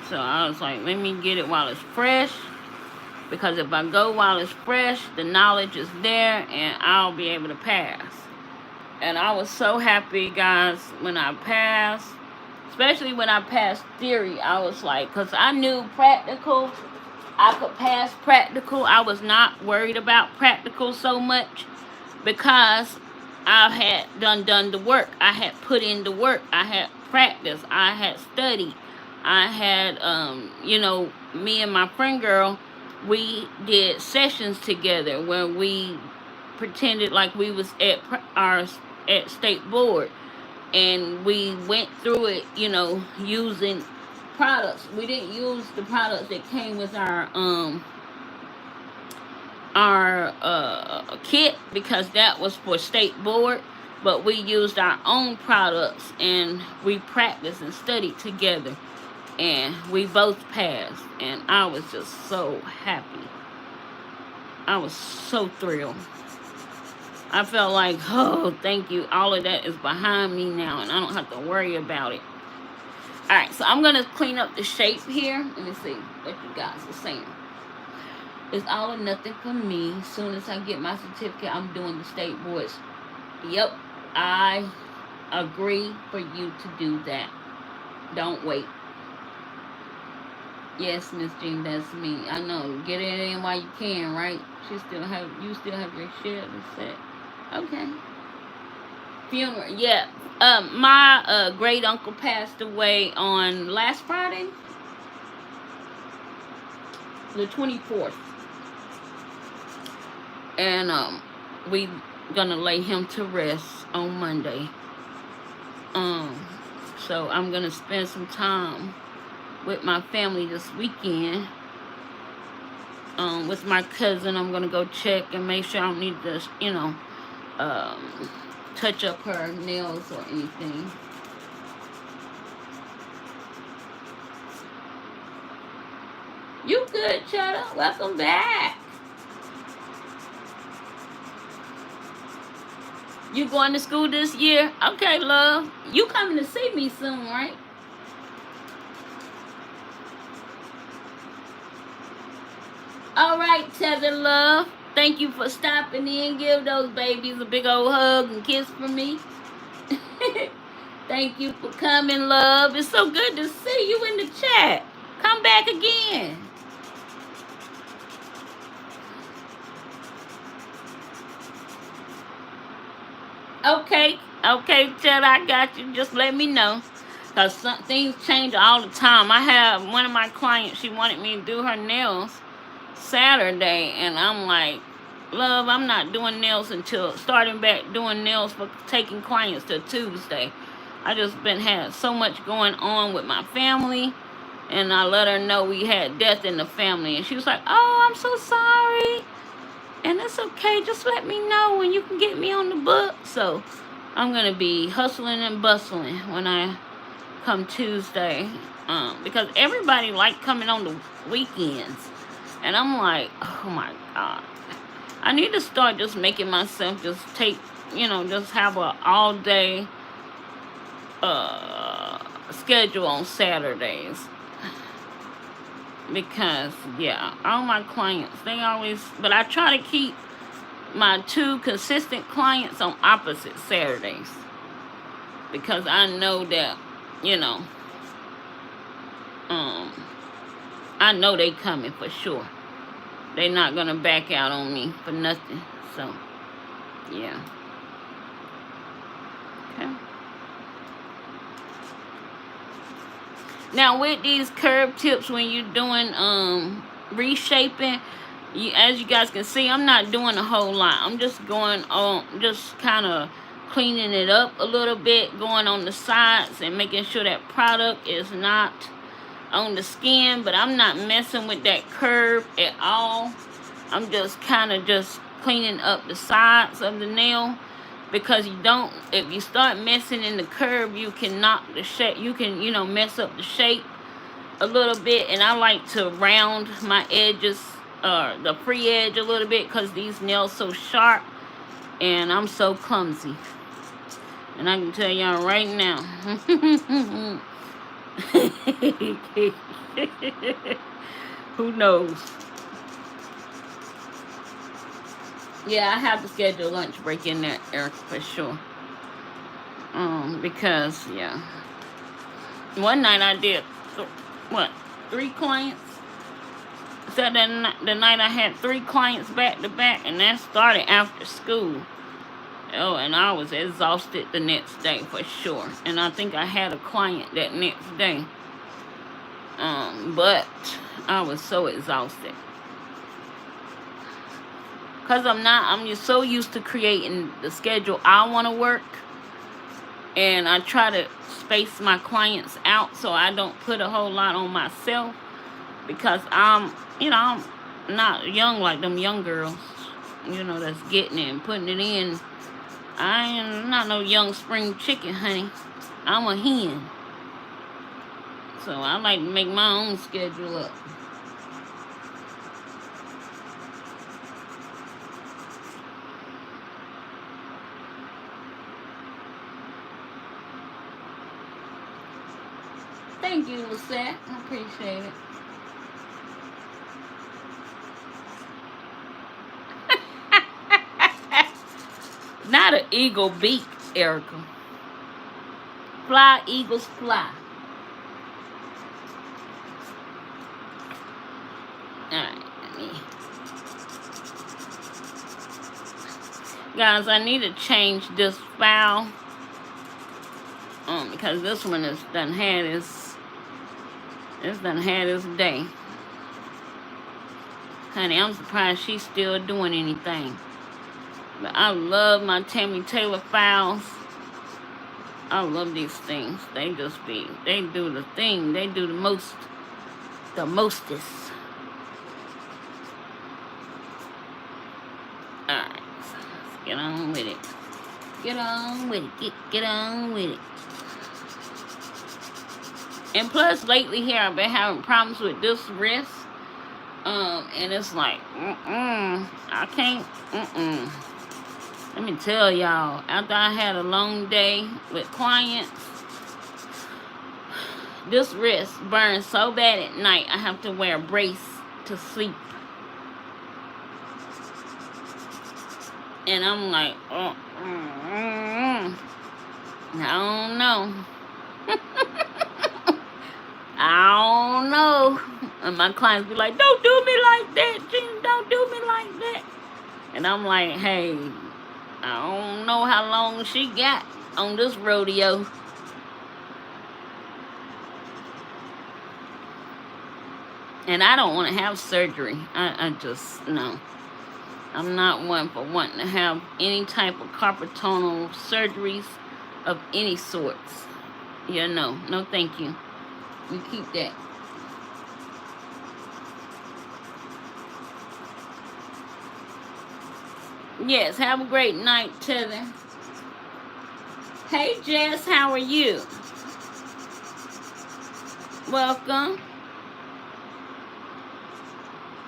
So I was like, let me get it while it's fresh, because if I go while it's fresh, the knowledge is there and I'll be able to pass. And I was so happy, guys, when I passed. Especially when I passed theory, I was like, because I knew practical, I could pass practical. I was not worried about practical so much, because I had done the work. I had put in the work. I had practiced. I had studied. I had, me and my friend girl, we did sessions together where we pretended like we was at state board. And we went through it, using products. We didn't use the products that came with our kit, because that was for state board. But we used our own products, and we practiced and studied together, and we both passed. And I was just so happy. I was so thrilled. I felt like, oh, thank you. All of that is behind me now, and I don't have to worry about it. All right, so I'm going to clean up the shape here. Let me see what you guys are saying. It's all or nothing for me. As soon as I get my certificate, I'm doing the state boards. Yep, I agree for you to do that. Don't wait. Yes, Miss Jean, that's me. I know. Get it in while you can, right? You still have your shit set. Okay. Funeral, yeah. My great uncle passed away on last Friday, the 24th, and we gonna lay him to rest on Monday. So I'm gonna spend some time with my family this weekend. With my cousin, I'm gonna go check and make sure I don't need to, touch up her nails or anything. You good, Cheddar? Welcome back. You going to school this year? Okay, love. You coming to see me soon, right? All right, Tether love. Thank you for stopping in. Give those babies a big old hug and kiss from me. Thank you for coming, love. It's so good to see you in the chat. Come back again. Okay, Chet, I got you. Just let me know. Because things change all the time. I have one of my clients, she wanted me to do her nails Saturday. And I'm like, love, I'm not doing nails until starting back doing nails for taking clients till Tuesday. I just been had so much going on with my family. And I let her know we had death in the family. And she was like, oh, I'm so sorry. And it's okay, just let me know when you can get me on the book. So I'm going to be hustling and bustling when I come Tuesday. Because everybody like coming on the weekends. And I'm like, oh my God. I need to start just making myself just take, just have a all day schedule on Saturdays. Because, yeah, all my clients, they always, but I try to keep my 2 consistent clients on opposite Saturdays. Because I know that, I know they coming for sure. They not going to back out on me for nothing. So, yeah. Okay. Now with these curved tips, when you're doing reshaping, as you guys can see, I'm not doing a whole lot. I'm just going on, just kind of cleaning it up a little bit, going on the sides and making sure that product is not on the skin, but I'm not messing with that curve at all. I'm just kind of just cleaning up the sides of the nail. Because if you start messing in the curve, you can knock the shape, you can, mess up the shape a little bit. And I like to round my edges, the free edge a little bit, because these nails so sharp and I'm so clumsy. And I can tell y'all right now. Who knows? Yeah, I have to schedule a lunch break in there, Eric, for sure. Because, yeah. One night I did, 3 clients? So the night I had 3 clients back to back, and that started after school. Oh, and I was exhausted the next day for sure. And I think I had a client that next day. But I was so exhausted. Because I'm just so used to creating the schedule I want to work. And I try to space my clients out so I don't put a whole lot on myself. Because I'm not young like them young girls, that's getting it and putting it in. I am not no young spring chicken, honey. I'm a hen. So I like to make my own schedule up. Thank you, Lisette. I appreciate it. Not an eagle beak, Erica. Fly, eagles, fly. Alright, guys, I need to change this file. Because this one has done had its day. Honey, I'm surprised she's still doing anything. But I love my Tammy Taylor files. I love these things. They do the thing. They do the mostest. Alright, let's get on with it. Get on with it. Get on with it. And plus, lately here, I've been having problems with this wrist. And it's like, I can't, Let me tell y'all, after I had a long day with clients, this wrist burns so bad at night, I have to wear a brace to sleep. And I'm like, I don't know. I don't know. And my clients be like, don't do me like that, Jean, don't do me like that. And I'm like, hey, I don't know how long she got on this rodeo. And I don't want to have surgery. I just, no. I'm not one for wanting to have any type of carpal tunnel surgeries of any sorts. Yeah, no. No, thank you. You keep that. Yes, have a great night, Tether. Hey, Jess, how are you? Welcome.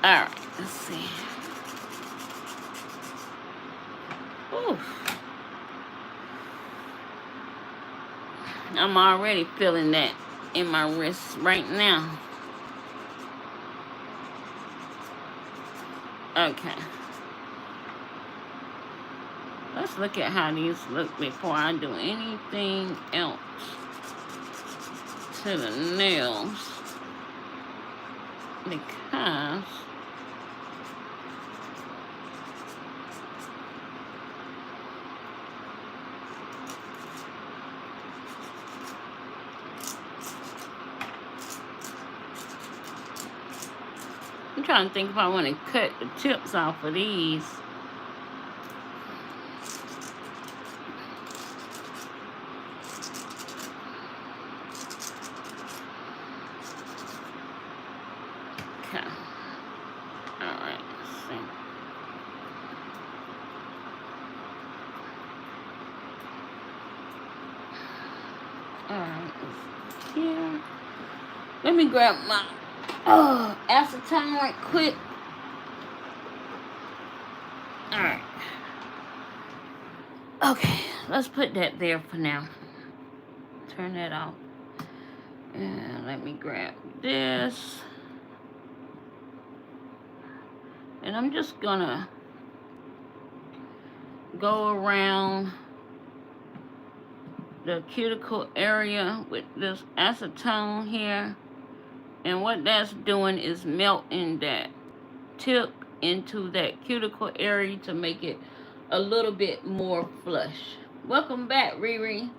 All right, let's see. Ooh. I'm already feeling that in my wrist right now. Okay. Let's look at how these look before I do anything else to the nails. Because I'm trying to think if I want to cut the tips off of these. Okay. Alright, let's see. Alright, here. Let me grab my acetone right quick. Alright. Okay, let's put that there for now. Turn that off. And let me grab this. And I'm just gonna go around the cuticle area with this acetone here. And what that's doing is melting that tip into that cuticle area to make it a little bit more flush. Welcome back, Riri.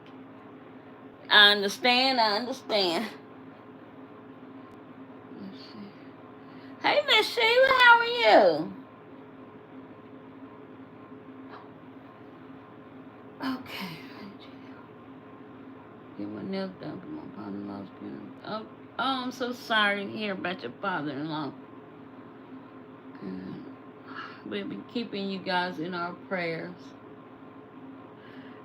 I understand. Hey, Miss Sheila, how are you? Okay. Get my nails done for my father-in-law's funeral. Oh, I'm so sorry to hear about your father-in-law. We'll be keeping you guys in our prayers.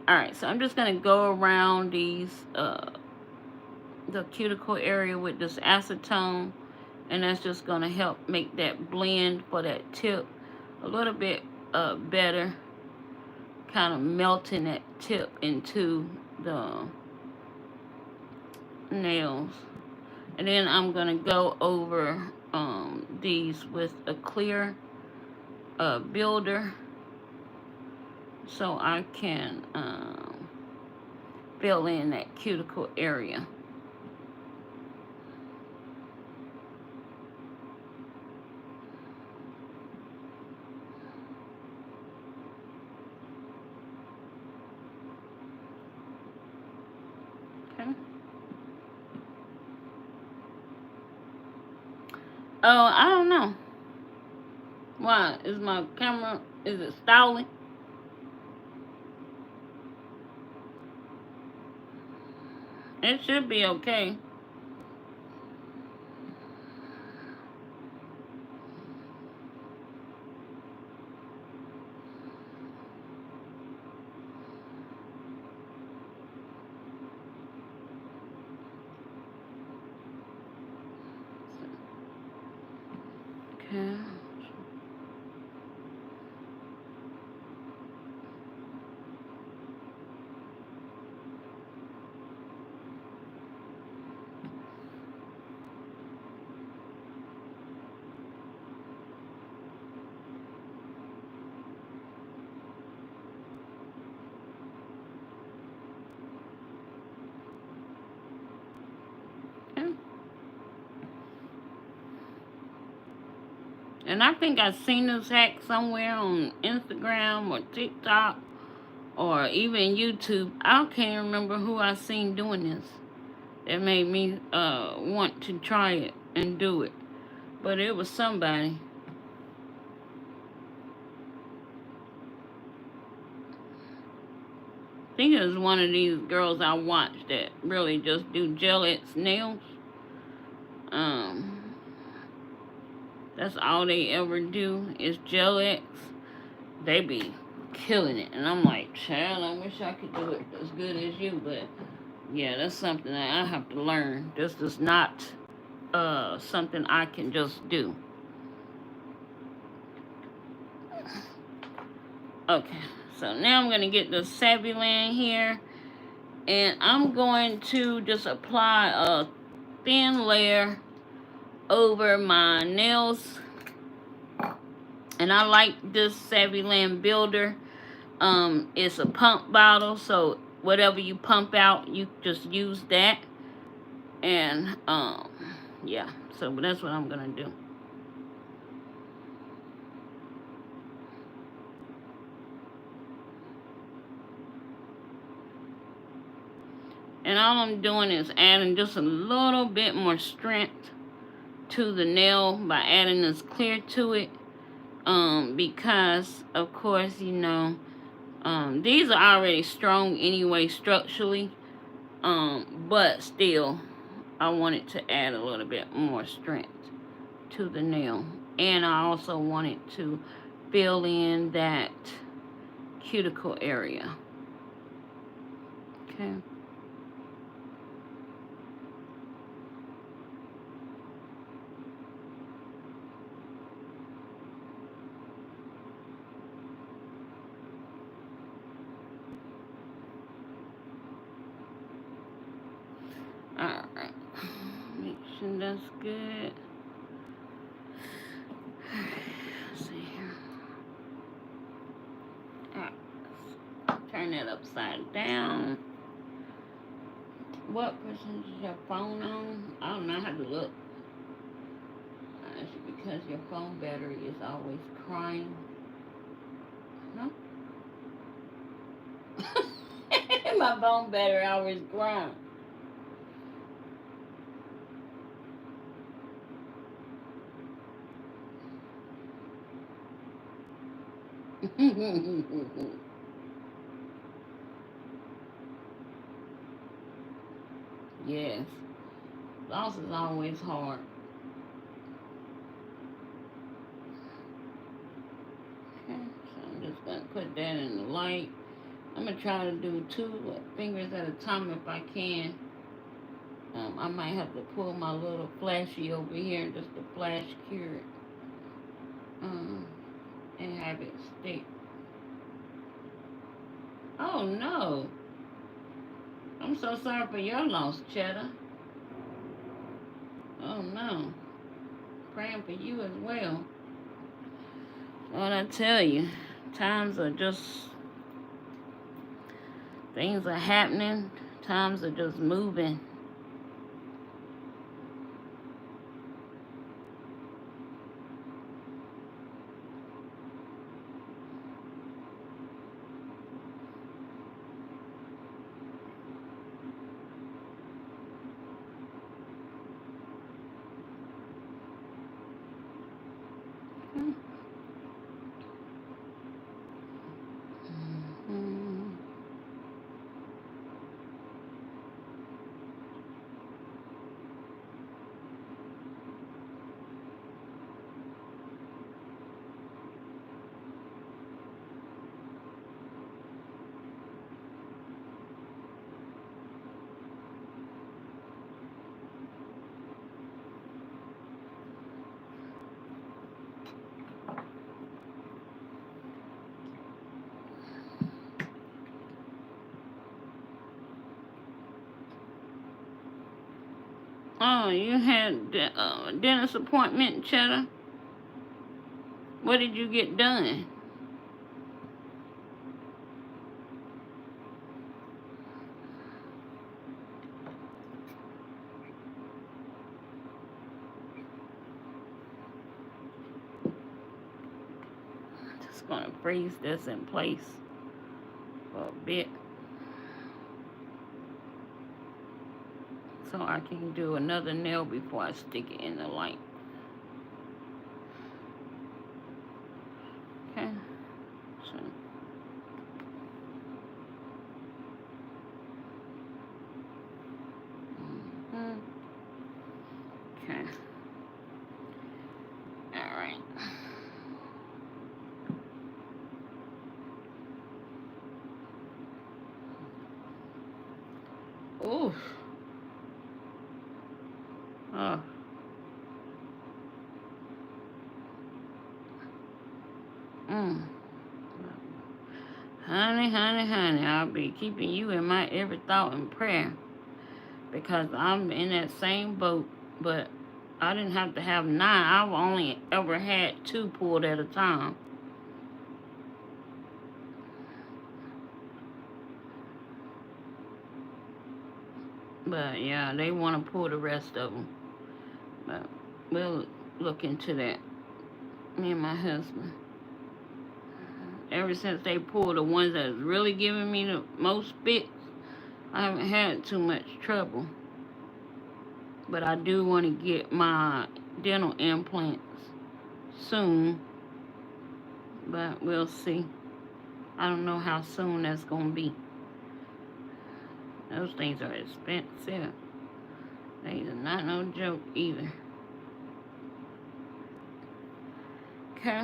Alright, so I'm just going to go around these, the cuticle area with this acetone. And that's just going to help make that blend for that tip a little bit better. Kind of melting that tip into the nails. And then I'm going to go over these with a clear builder so I can fill in that cuticle area. Okay. Oh, I don't know. Why? Is my camera, is it stalling? It should be okay. Okay. And I think I've seen this hack somewhere on Instagram or TikTok or even YouTube. I can't remember who I seen doing this. It made me want to try it and do it. But it was somebody. I think it was one of these girls I watched that really just do gel-X nails. That's all they ever do is gel-X. They be killing it. And I'm like, child, I wish I could do it as good as you. But yeah, that's something that I have to learn. This is not something I can just do. Okay, so now I'm going to get the Savvyland here. And I'm going to just apply a thin layer over my nails. And I like this Savvyland Builder. It's a pump bottle, so whatever you pump out, you just use that. And yeah, so that's what I'm gonna do. And all I'm doing is adding just a little bit more strength to the nail by adding this clear to it. Because of course, you know, these are already strong anyway structurally. But still, I wanted to add a little bit more strength to the nail. And I also wanted to fill in that cuticle area. Okay. Alright. Make sure that's good. Let's see here. Alright. Turn it upside down. What percentage is your phone on? I don't know how to look. It's because your phone battery is always crying. Huh? My phone battery always crying. Yes. Loss is always hard. Okay, so I'm just going to put that in the light. I'm going to try to do 2 fingers at a time if I can. I might have to pull my little flashy over here just to flash cure it. And have it stick. Oh no. I'm so sorry for your loss, Cheddar. Oh no. Praying for you as well. What I tell you, times are just, things are happening, times are just moving. Oh, you had a dentist appointment, Cheddar? What did you get done? just going to freeze this in place for a bit, so I can do another nail before I stick it in the light. Okay, so okay, all right. Ooh. Oh. Honey, honey, honey, I'll be keeping you in my every thought and prayer, because I'm in that same boat, but I didn't have to have 9. I've only ever had 2 pulled at a time. But yeah, they want to pull the rest of them. But we'll look into that, me and my husband. Ever since they pulled the ones that's really giving me the most fits, I haven't had too much trouble. But I do want to get my dental implants soon. But we'll see. I don't know how soon that's going to be. Those things are expensive. They are not no joke either. Okay.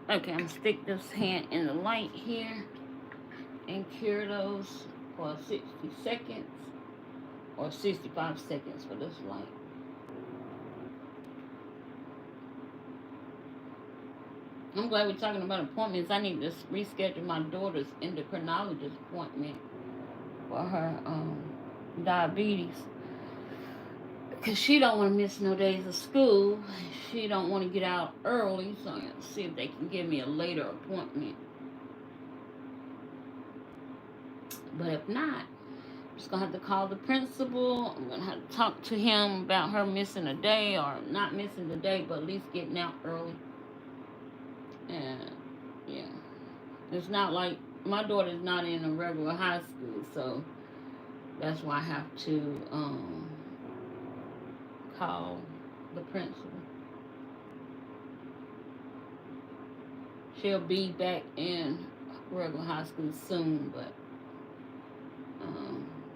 Okay, I'm gonna stick this hand in the light here and cure those for 60 seconds or 65 seconds for this light. I'm glad we're talking about appointments. I need to reschedule my daughter's endocrinologist appointment for her diabetes, because she don't want to miss no days of school. She don't want to get out early, so I'm going to see if they can give me a later appointment. But if not, I'm just going to have to call the principal. I'm going to have to talk to him about her missing a day, or not missing the day, but at least getting out early. And yeah, it's not like my daughter's not in a regular high school, so that's why I have to call the principal. She'll be back in regular high school soon, but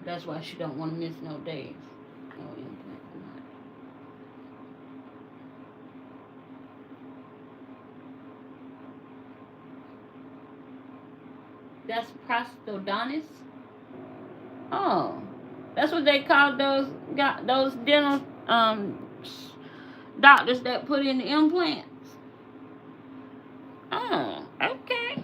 that's why she don't want to miss no days. No implant. That's prosthodontist. Oh, that's what they call those dental doctors that put in the implants. Oh, okay.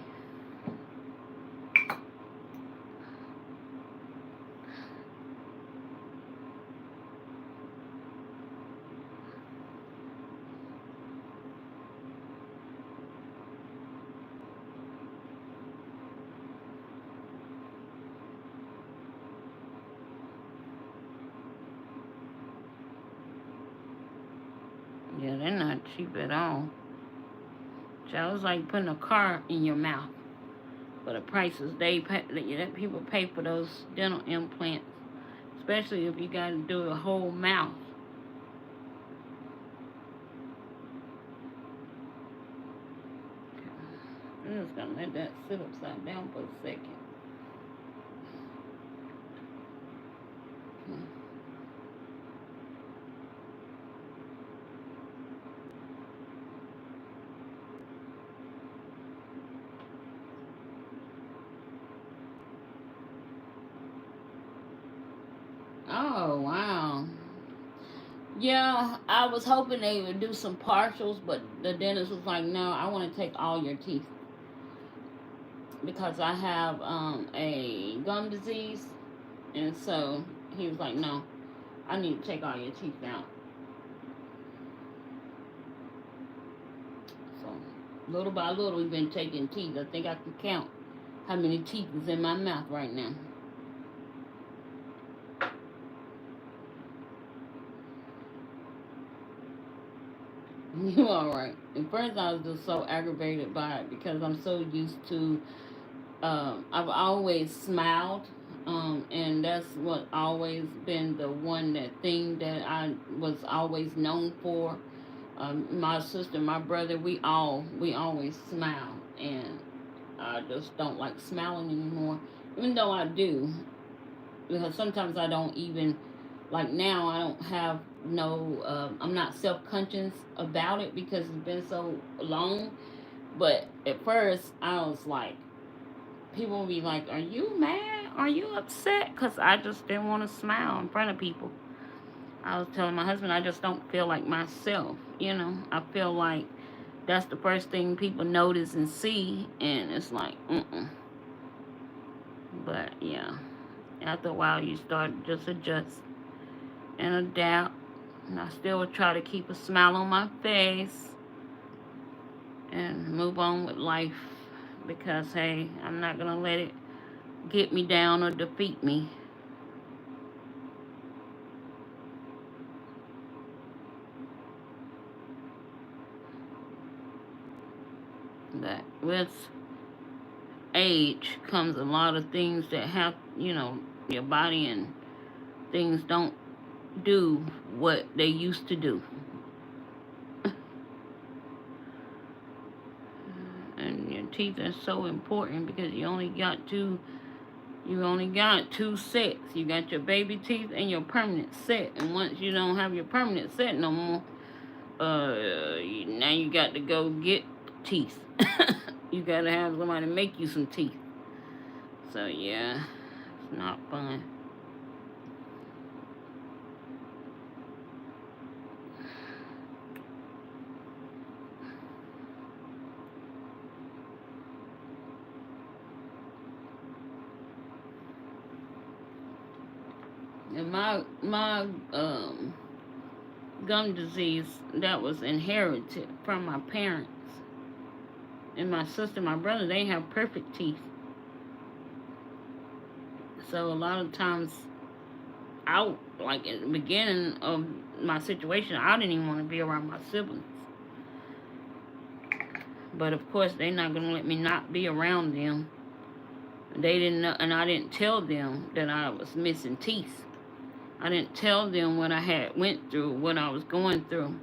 Yeah, they're not cheap at all. So it's like putting a car in your mouth for the prices they pay, that people pay for those dental implants, especially if you got to do a whole mouth. I'm just gonna let that sit upside down for a second. Oh, wow. Yeah, I was hoping they would do some partials, but the dentist was like, no, I want to take all your teeth, because I have a gum disease, and so he was like, no, I need to take all your teeth out. So little by little, we've been taking teeth. I think I can count how many teeth is in my mouth right now. You all right? At first, I was just so aggravated by it because I'm so used to. I've always smiled, and that's what always been the one that thing that I was always known for. My sister, my brother, we always smile, and I just don't like smiling anymore. Even though I do, because sometimes I don't even like now. I don't have no. I'm not self conscious about it because it's been so long. But at first, I was like, people would be like, "Are you mad? Are you upset?" Because I just didn't want to smile in front of people. I was telling my husband, I just don't feel like myself. I feel like that's the first thing people notice and see, and it's like, mm-mm. But yeah, after a while, you start to just adjust and adapt. And I still would try to keep a smile on my face and move on with life because, hey, I'm not going to let it get me down or defeat me. That with age comes a lot of things that have, your body and things don't do what they used to do. And your teeth are so important because you only got two sets. You got your baby teeth and your permanent set. And once you don't have your permanent set no more, now you got to go get teeth. You got to have somebody make you some teeth. So yeah, it's not fun. And my gum disease, that was inherited from my parents. And my sister, my brother, they have perfect teeth. So a lot of times, like at the beginning of my situation, I didn't even want to be around my siblings. But of course, they're not gonna let me not be around them. They didn't know, and I didn't tell them that I was missing teeth. I didn't tell them what I had went through, what I was going through.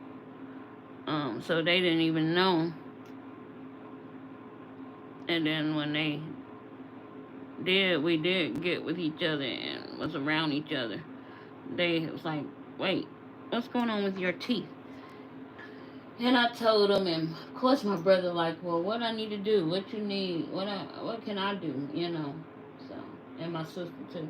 So they didn't even know. And then when we did get with each other and was around each other. They was like, "Wait, what's going on with your teeth?" And I told them, and of course my brother like, "Well, what I need to do? What you need? What can I do?" So, and my sister too.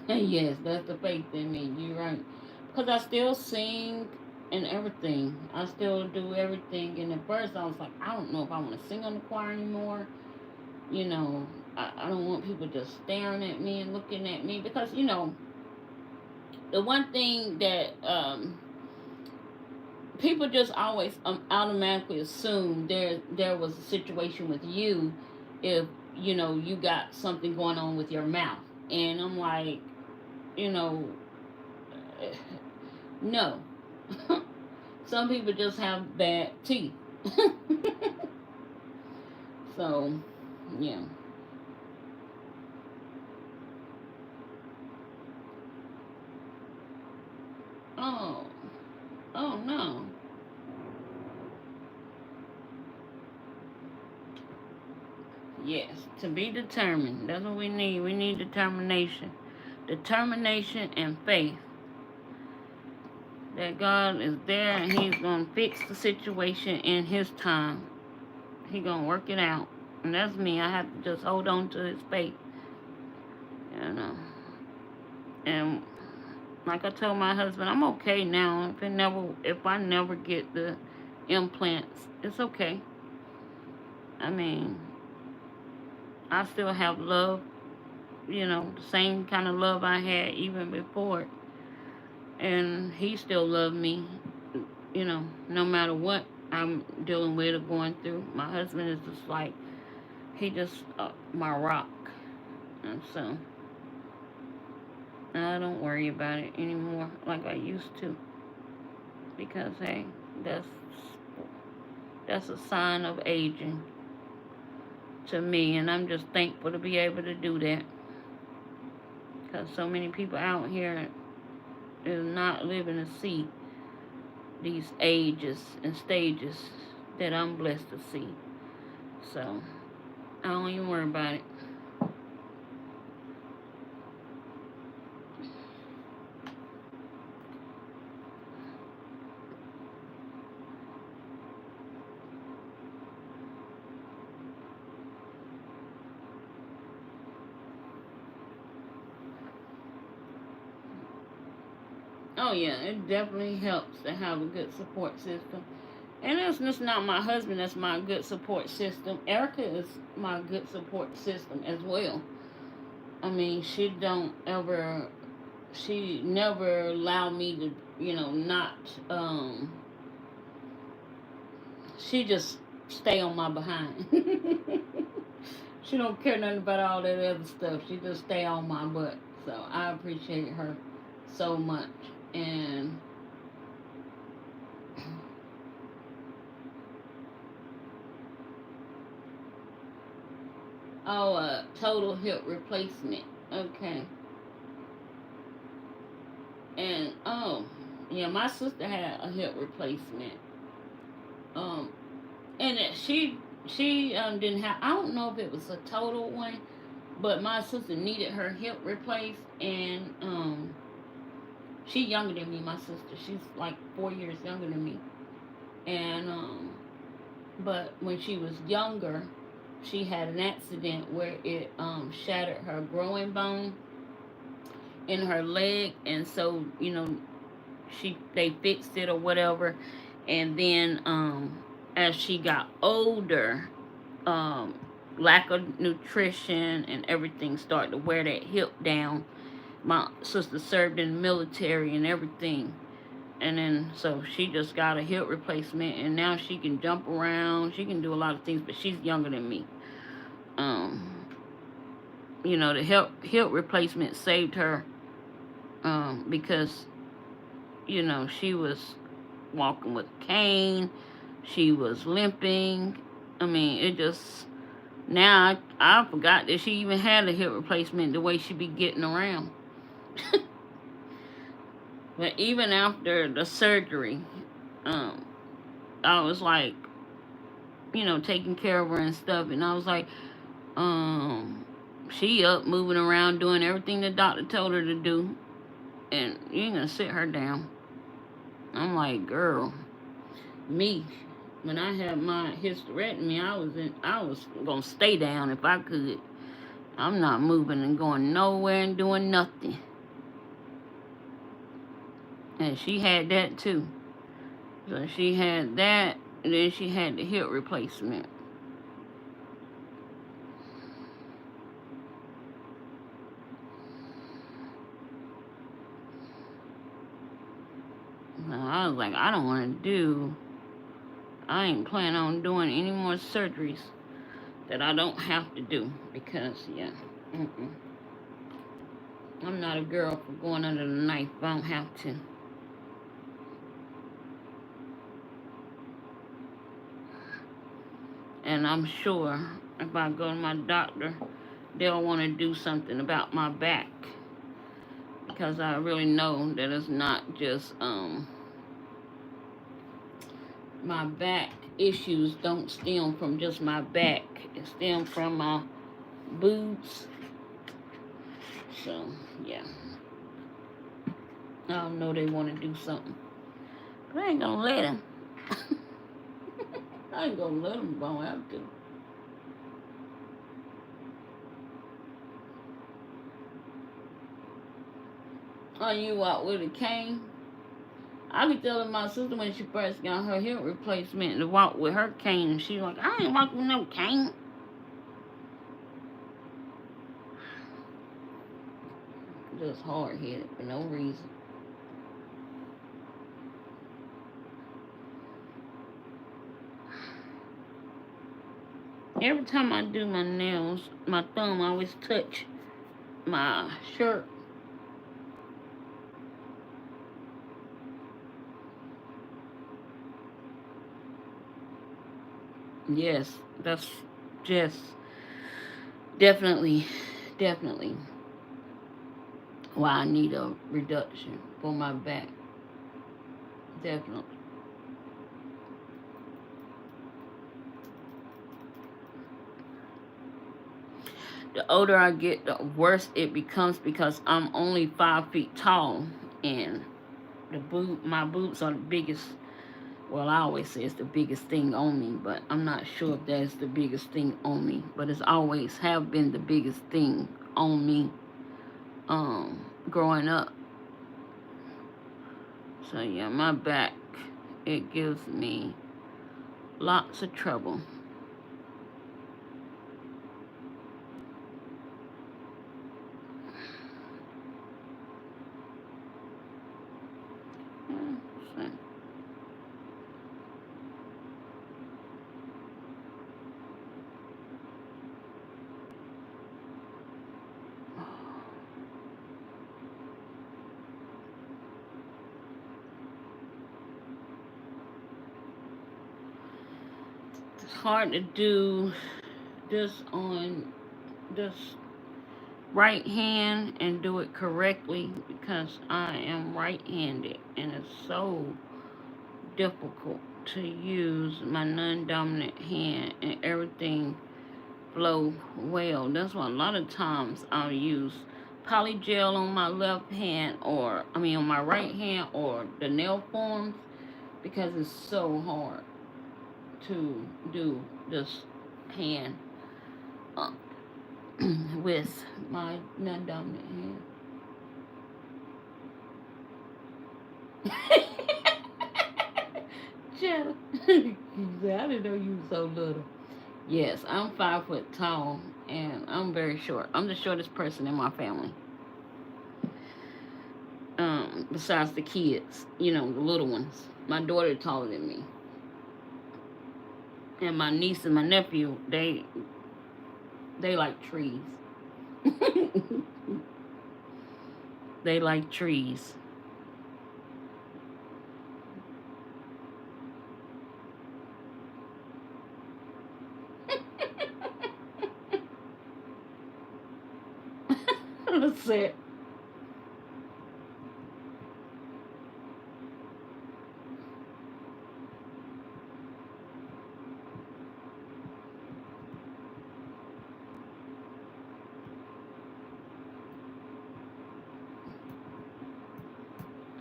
Yes, that's the faith in me. You're right. Because I still sing and everything. I still do everything. And at first I was like, I don't know if I want to sing on the choir anymore. You know, I don't want people just staring at me and looking at me. Because, the one thing that people just always automatically assume there was a situation with you if, you got something going on with your mouth. And I'm like, you know, no. Some people just have bad teeth. So, yeah. Oh, oh no. Yes, to be determined. That's what we need. We need determination. Determination and faith that God is there and He's going to fix the situation in His time. He going to work it out. And that's me. I have to just hold on to His faith. You know. And like I told my husband, I'm okay now. If I never get the implants, it's okay. I mean, I still have love, the same kind of love I had even before. And he still loved me, no matter what I'm dealing with or going through. My husband is just like, he just my rock. And so, I don't worry about it anymore like I used to, because hey, that's a sign of aging to me, and I'm just thankful to be able to do that, because so many people out here is not living to see these ages and stages that I'm blessed to see. So I don't even worry about it. Oh yeah, it definitely helps to have a good support system. And it's just not my husband that's my good support system. Erica is my good support system as well. I mean, she never allowed me to, not, she just stay on my behind. She don't care nothing about all that other stuff. She just stay on my butt. So I appreciate her so much. And total hip replacement. Okay. And yeah, my sister had a hip replacement. Um, and she didn't have. I don't know if it was a total one, but my sister needed her hip replaced, and she younger than me. My sister, she's like 4 years younger than me, and but when she was younger, she had an accident where it shattered her growing bone in her leg, and so they fixed it or whatever, and then as she got older, um, lack of nutrition and everything started to wear that hip down. My sister served in the military and everything, and then so she just got a hip replacement, and now she can jump around, she can do a lot of things, but she's younger than me. um the hip replacement saved her, because she was walking with a cane, she was limping. I mean, it just, now I forgot that she even had a hip replacement, the way she be getting around. But even after the surgery, um I was like, taking care of her and stuff, and I was like, um she up moving around doing everything the doctor told her to do, and you ain't gonna sit her down. I'm like, girl, me, when I had my hysterectomy, I was gonna stay down if I could. I'm not moving and going nowhere and doing nothing. And she had that too. So she had that, and then she had the hip replacement. So I was like, I ain't planning on doing any more surgeries that I don't have to do, because, yeah, I'm not a girl for going under the knife if I don't have to. And I'm sure if I go to my doctor, they'll want to do something about my back, because I really know that it's not just my back issues don't stem from just my back. It stems from my boobs. So yeah, I know they want to do something, but I ain't gonna let them. I ain't gonna let them. Don't have to. Oh, you walk with a cane? I be telling my sister when she first got her hip replacement to walk with her cane, and she's like, I ain't walking with no cane. Just hard headed for no reason. Every time I do my nails, my thumb always touch my shirt. Yes, that's just definitely, definitely why I need a reduction for my back. Definitely. The older I get, the worse it becomes because I'm only 5 feet tall, and my boobs are the biggest. Well, I always say it's the biggest thing on me, but I'm not sure if that's the biggest thing on me. But it's always have been the biggest thing on me, growing up. So yeah, my back, it gives me lots of trouble. So, it's hard to do this on this right hand and do it correctly because I am right-handed, and it's so difficult to use my non-dominant hand and everything flow well. That's why a lot of times I'll use polygel on my left hand, or I mean on my right hand, or the nail forms, because it's so hard to do this hand uh, with my non-dominant hand. Jenna, I didn't know you were so little. Yes, I'm 5 foot tall, and I'm very short. I'm the shortest person in my family. Besides the kids, the little ones. My daughter taller than me, and my niece and my nephew, they like trees. They like trees. That's it.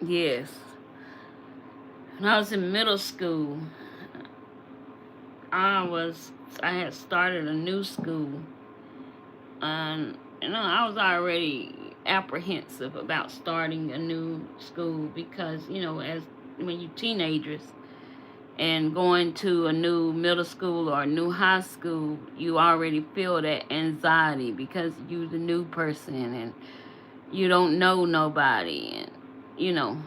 Yes. When I was in middle school, I had started a new school, and I was already apprehensive about starting a new school because as when you teenagers and going to a new middle school or a new high school, you already feel that anxiety because you're the new person and you don't know nobody, and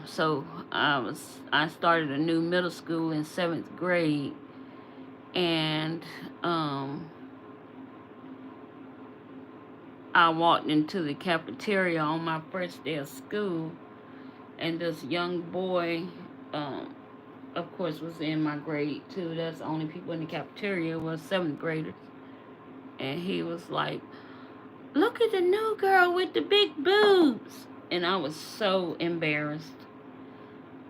so I started a new middle school in 7th grade, and I walked into the cafeteria on my first day of school, and this young boy, of course, was in my grade too. That's the only people in the cafeteria was 7th graders, and he was like, "Look at the new girl with the big boobs," and I was so embarrassed.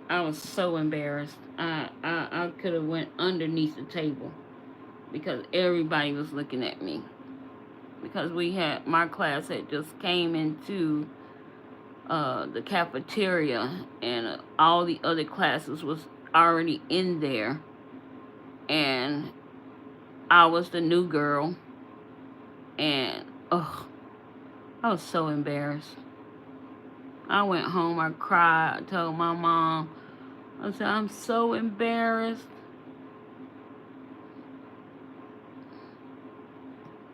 I was so embarrassed. I could have went underneath the table because everybody was looking at me. Because my class had just came into the cafeteria, and all the other classes was already in there, and I was the new girl, and I was so embarrassed. I went home, I cried, I told my mom, I said, I'm so embarrassed.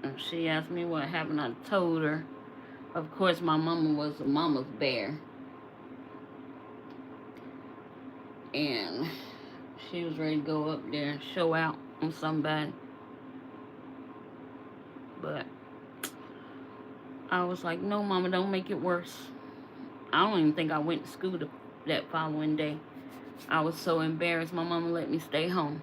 And she asked me what happened. I told her. Of course, my mama was a mama's bear. And she was ready to go up there and show out on somebody. But I was like, no, mama, don't make it worse. I don't even think I went to school that following day. I was so embarrassed. My mama let me stay home.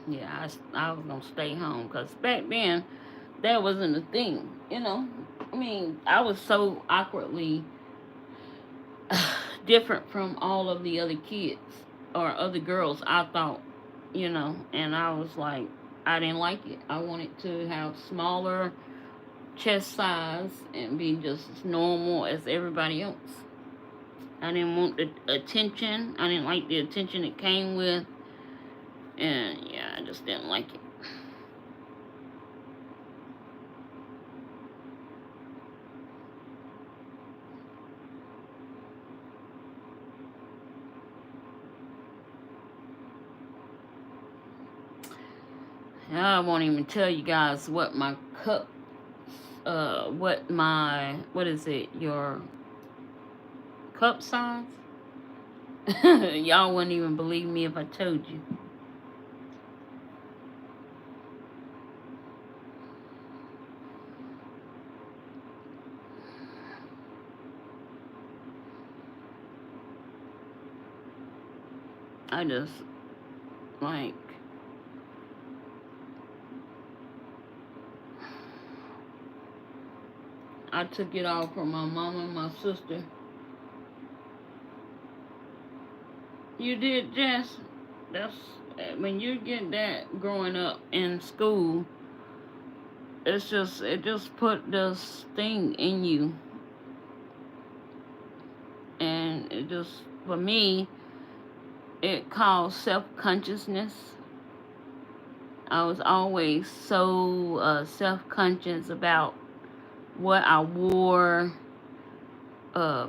Yeah, I was gonna stay home because back then that wasn't a thing, you know. I mean, I was so awkwardly different from all of the other kids or other girls, I thought, you know, and I was like, I didn't like it. I wanted to have smaller chest size and be just as normal as everybody else. I didn't want the attention. I didn't like the attention it came with. And yeah, I just didn't like it. I won't even tell you guys what my cup, what is it, your cup size? Y'all wouldn't even believe me if I told you. I just, like, I took it all from my mom and my sister. You did, Jess? That's, when you get that growing up in school, it just put this thing in you. And it just, for me, it caused self-consciousness. I was always so self-conscious about what I wore.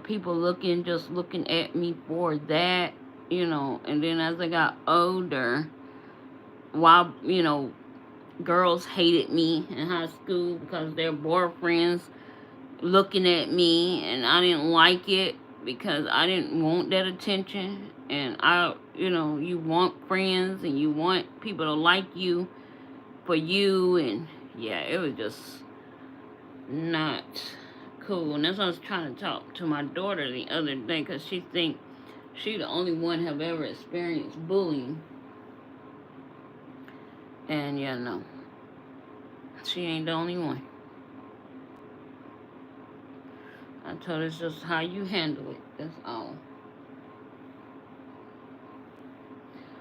People just looking at me for that, you know. And then as I got older, while, you know, girls hated me in high school because their boyfriends looking at me, and I didn't like it because I didn't want that attention. And you know, you want friends and you want people to like you for you, and yeah, it was just not cool. And that's what I was trying to talk to my daughter the other day, because she think she the only one have ever experienced bullying. And yeah, no, she ain't the only one. I told her it's just how you handle it, that's all.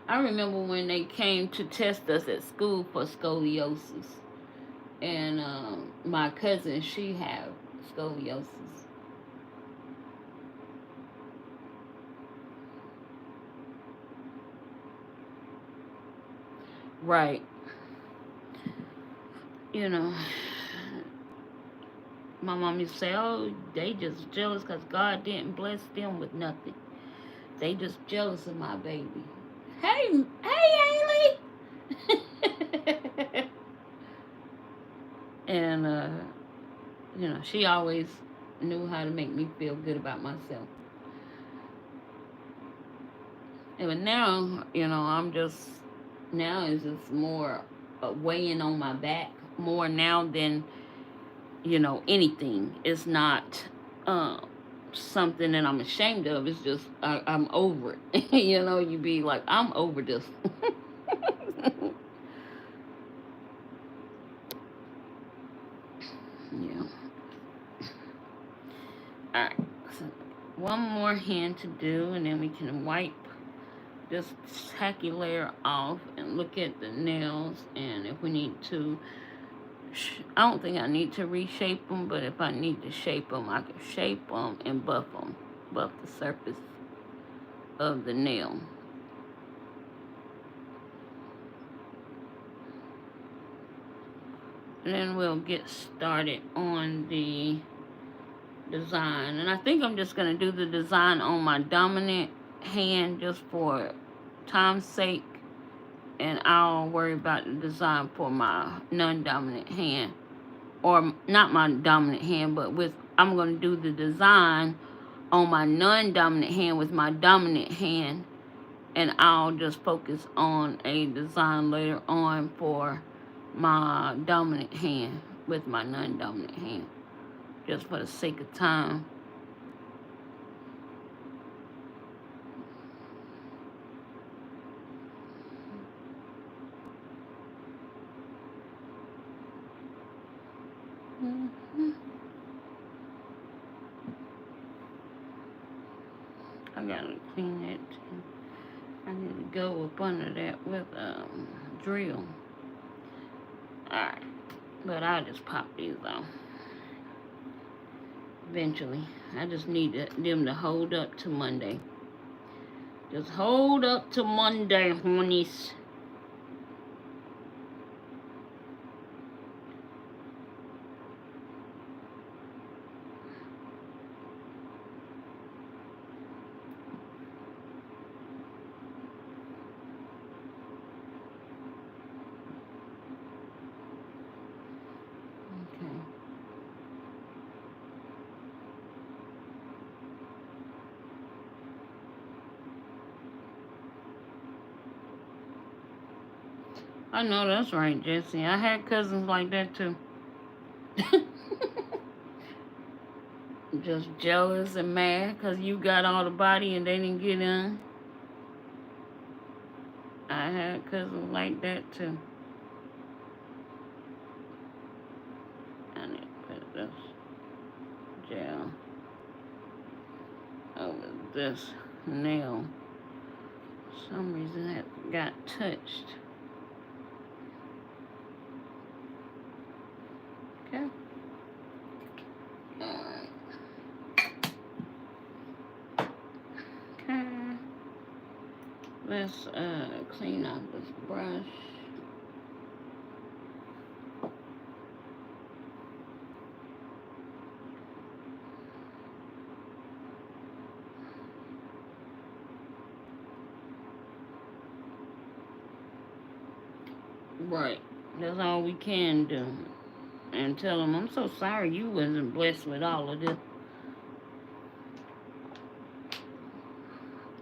I remember when they came to test us at school for scoliosis. And my cousin, she had scoliosis. Right. You know, my mom used to say, oh, they just jealous because God didn't bless them with nothing. They just jealous of my baby. Hey, Haley! And, you know, she always knew how to make me feel good about myself. And but now, you know, now it's just more weighing on my back more now than, you know, anything. It's not something that I'm ashamed of. It's just I'm over it. You know, you be like, I'm over this. Yeah. Alright. So one more hand to do, and then we can wipe this tacky layer off and look at the nails. And if we need to, I don't think I need to reshape them, but if I need to shape them, I can shape them and buff the surface of the nail. And then we'll get started on the design. And I think I'm just going to do the design on my dominant hand just for time's sake. And I'll worry about the design for my non-dominant hand. Or not my dominant hand, but I'm going to do the design on my non-dominant hand with my dominant hand. And I'll just focus on a design later on for my dominant hand with my non-dominant hand, just for the sake of time. gotta clean it. I need to go up under that with a drill. Alright, but I'll just pop these off eventually. I just need them to hold up to Monday. Just hold up to Monday, honeys. I know that's right, Jesse. I had cousins like that too. Just jealous and mad because you got all the body and they didn't get in. I had cousins like that too. I need to put this gel over this nail. For some reason that got touched. Okay. Alright. Okay. Let's clean out this brush. Right. That's all we can do. And tell them, I'm so sorry you wasn't blessed with all of this.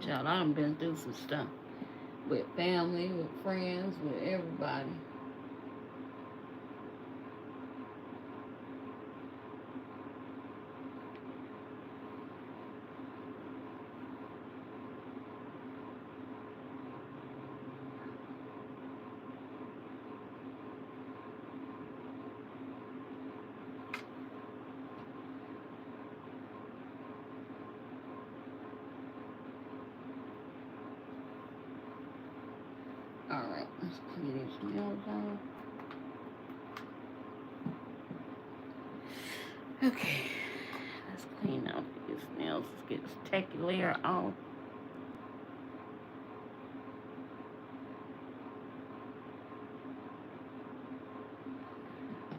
Child, I done been through some stuff. With family, with friends, with everybody. Alright, let's clean these nails off. Okay, let's clean out these nails. Let's get this tacky layer off.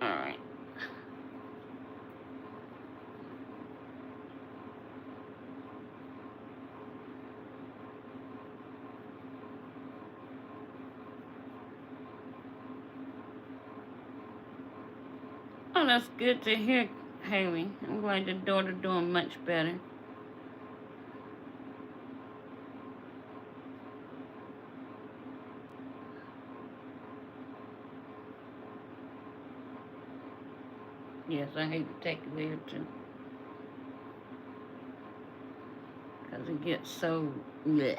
Alright. Oh, that's good to hear, Haley. I'm glad your daughter doing much better. Yes, I hate to take it there too. Because it gets so bleh.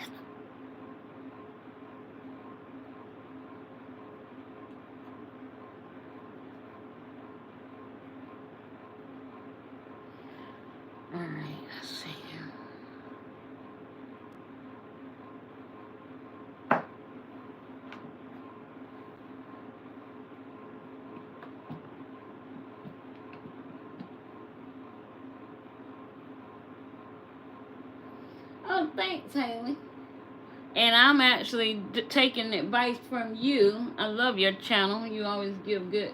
Alright, let's see here. Oh, thanks, Haley. And I'm actually taking advice from you. I love your channel. You always give good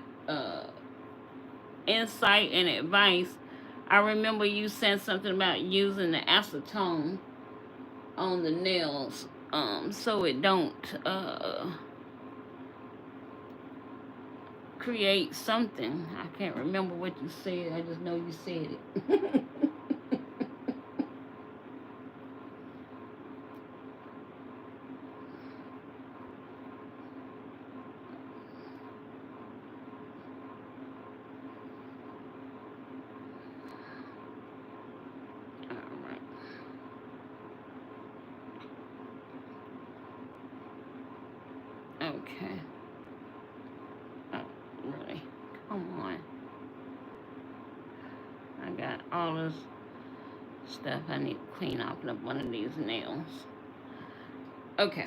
insight and advice. I remember you said something about using the acetone on the nails so it don't create something. I can't remember what you said. I just know you said it. Okay. Oh, really? Come on. I got all this stuff I need to clean off of one of these nails. Okay.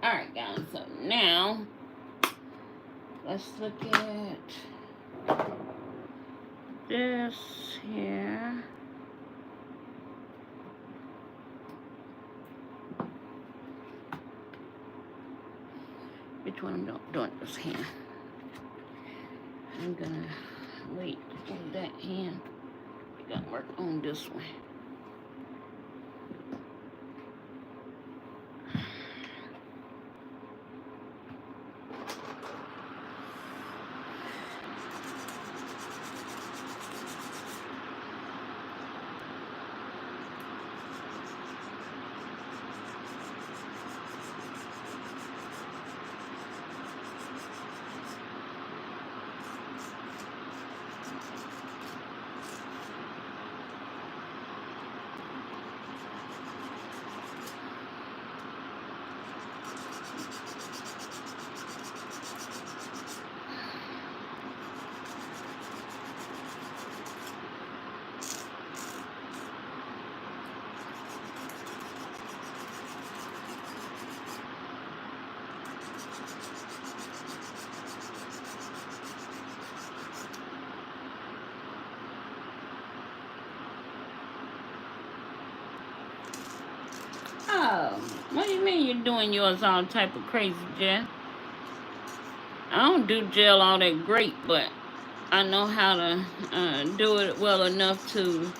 Alright, guys. So now, let's look at this here. Which one I'm doing this hand? I'm gonna wait on that hand. We gotta work on this one. Oh, what do you mean you're doing yours all type of crazy, Jen? I don't do gel all that great, but I know how to do it well enough to,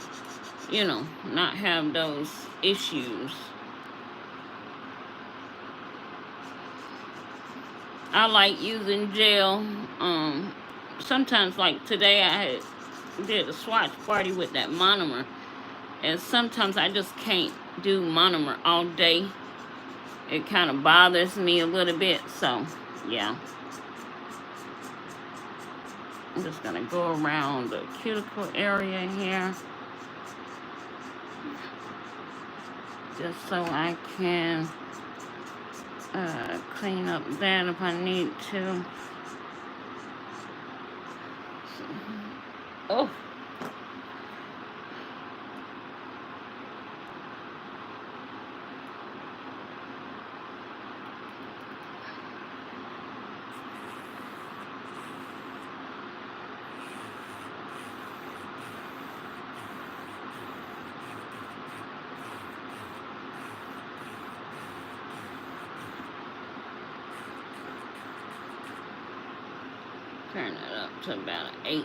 you know, not have those issues. I like using gel. Sometimes, like today, I did a swatch party with that monomer, and sometimes I just can't do monomer all day. It kind of bothers me a little bit, so yeah. I'm just gonna go around the cuticle area here, just so I can clean up that if I need to. Oh. Turn that up to about an 8.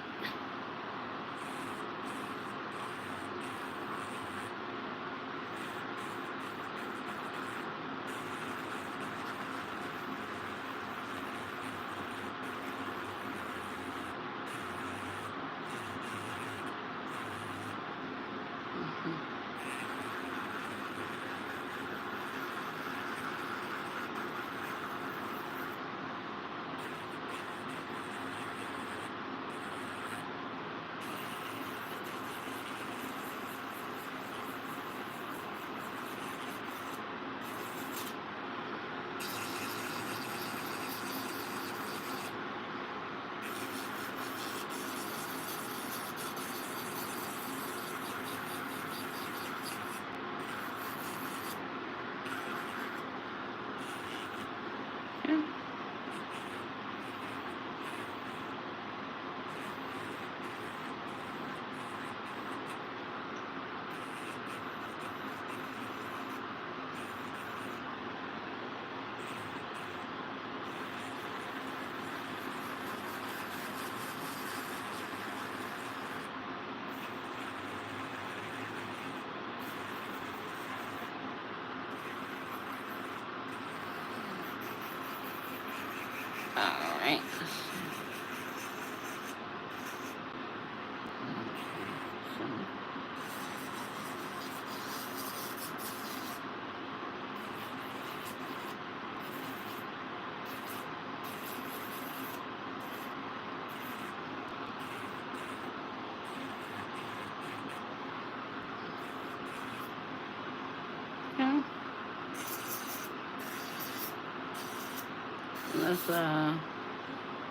Alright. Okay. Let's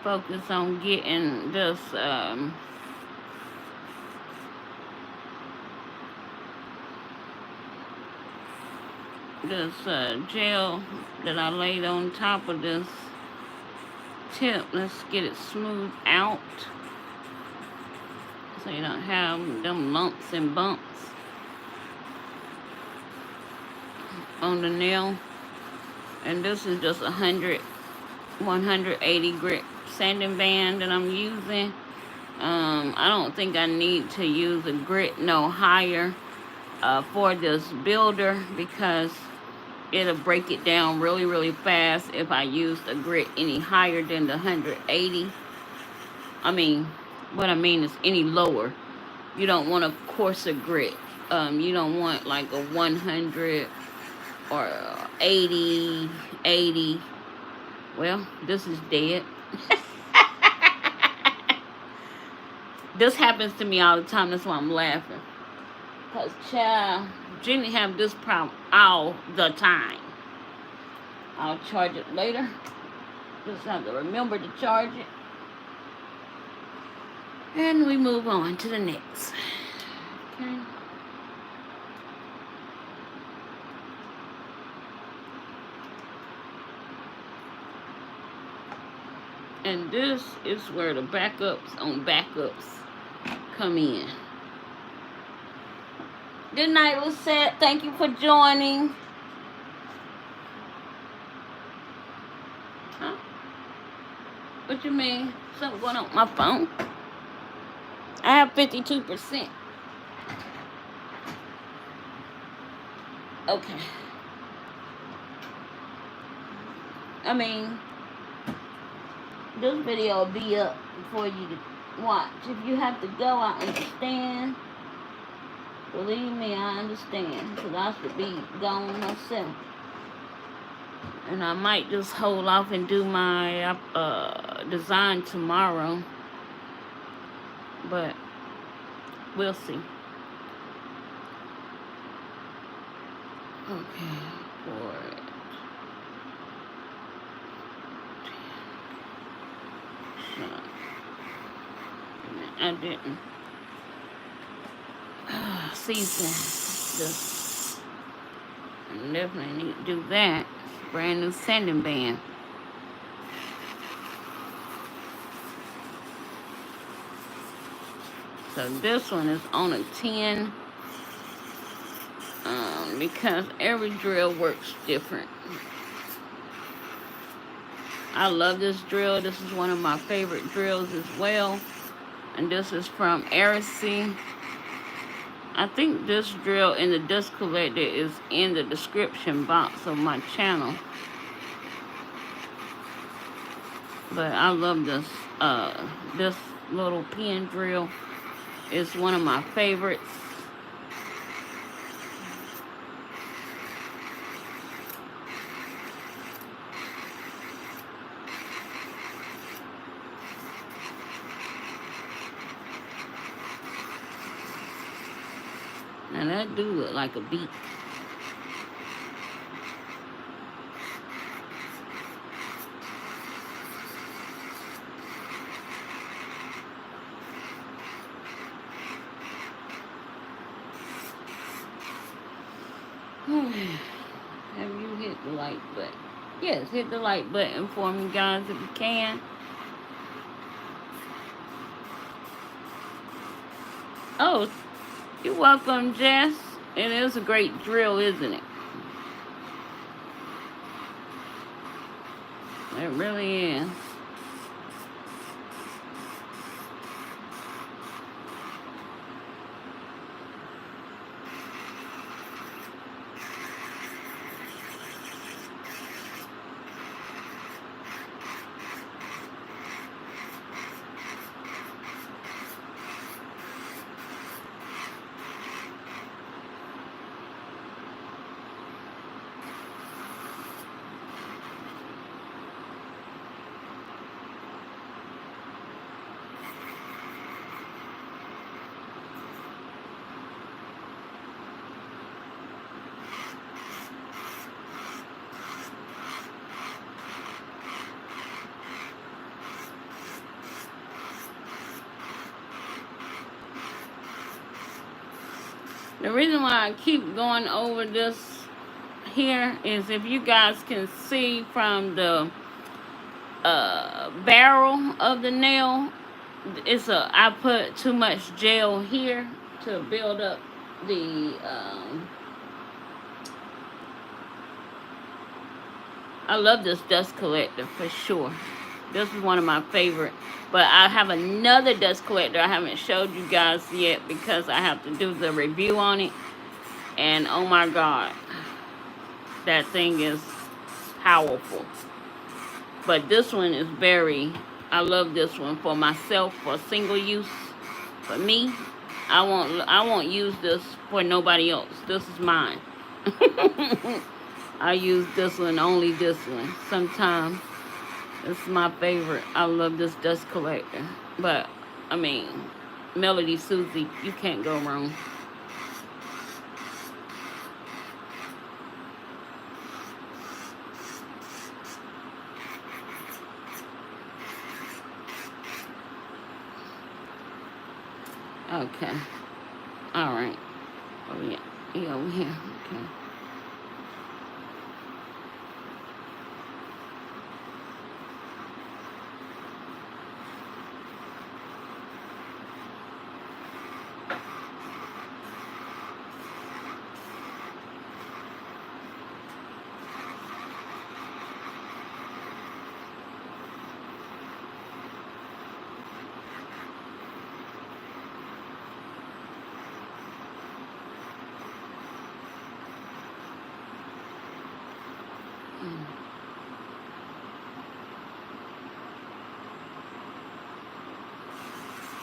focus on getting this this gel that I laid on top of this tip. Let's get it smoothed out so you don't have them lumps and bumps on the nail. And this is just 180 grit sanding band that I'm using. I don't think I need to use a grit no higher for this builder, because it'll break it down really fast if I use a grit any higher than the 180. What I mean is any lower. You don't want a coarser grit. You don't want like a 100 or 80. Well, this is dead. This happens to me all the time. That's why I'm laughing. Because, child, Jeannie have this problem all the time. I'll charge it later. Just have to remember to charge it. And we move on to the next. Okay. And this is where the backups on backups come in. Good night, Lisette. Thank you for joining. Huh? What you mean? Something going on with my phone? I have 52%. Okay. This video will be up for you to watch. If you have to go, I understand. Believe me, I understand. Because I should be gone myself. And I might just hold off and do my design tomorrow. But we'll see. Okay, for it. I didn't season this. I definitely need to do that. Brand new sanding band. So this one is on a 10 because every drill works different. I love this drill. This is one of my favorite drills as well. And this is from Airsee. I think this drill in the dust collector is in the description box of my channel. But I love this. This little pen drill is one of my favorites. Now that do look like a beak. Have you hit the like button? Yes, hit the like button for me, guys, if you can. Oh, you're welcome, Jess. It is a great drill, isn't it? It really is. The reason why I keep going over this here is, if you guys can see from the barrel of the nail, I put too much gel here to build up the I love this dust collector for sure. This is one of my favorite. But I have another dust collector I haven't showed you guys yet because I have to do the review on it. And oh my God, that thing is powerful. But this one is I love this one for myself, for single use. For me, I won't use this for nobody else. This is mine. I use this one, only this one. Sometimes this is my favorite. I love this dust collector. But I mean, Melody Susie, you can't go wrong. Okay. All right. Oh yeah. He over here. Okay.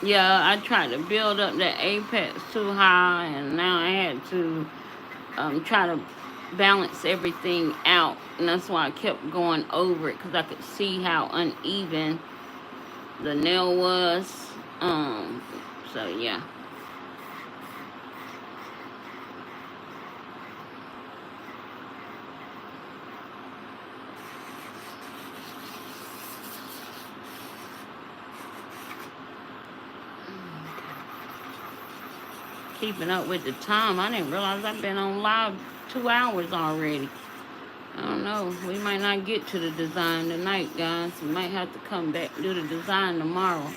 Yeah, I tried to build up the apex too high, and now I had to try to balance everything out, and that's why I kept going over it, because I could see how uneven the nail was. So yeah. Keeping up with the time. I didn't realize I've been on live 2 hours already. I don't know. We might not get to the design tonight, guys. We might have to come back and do the design tomorrow.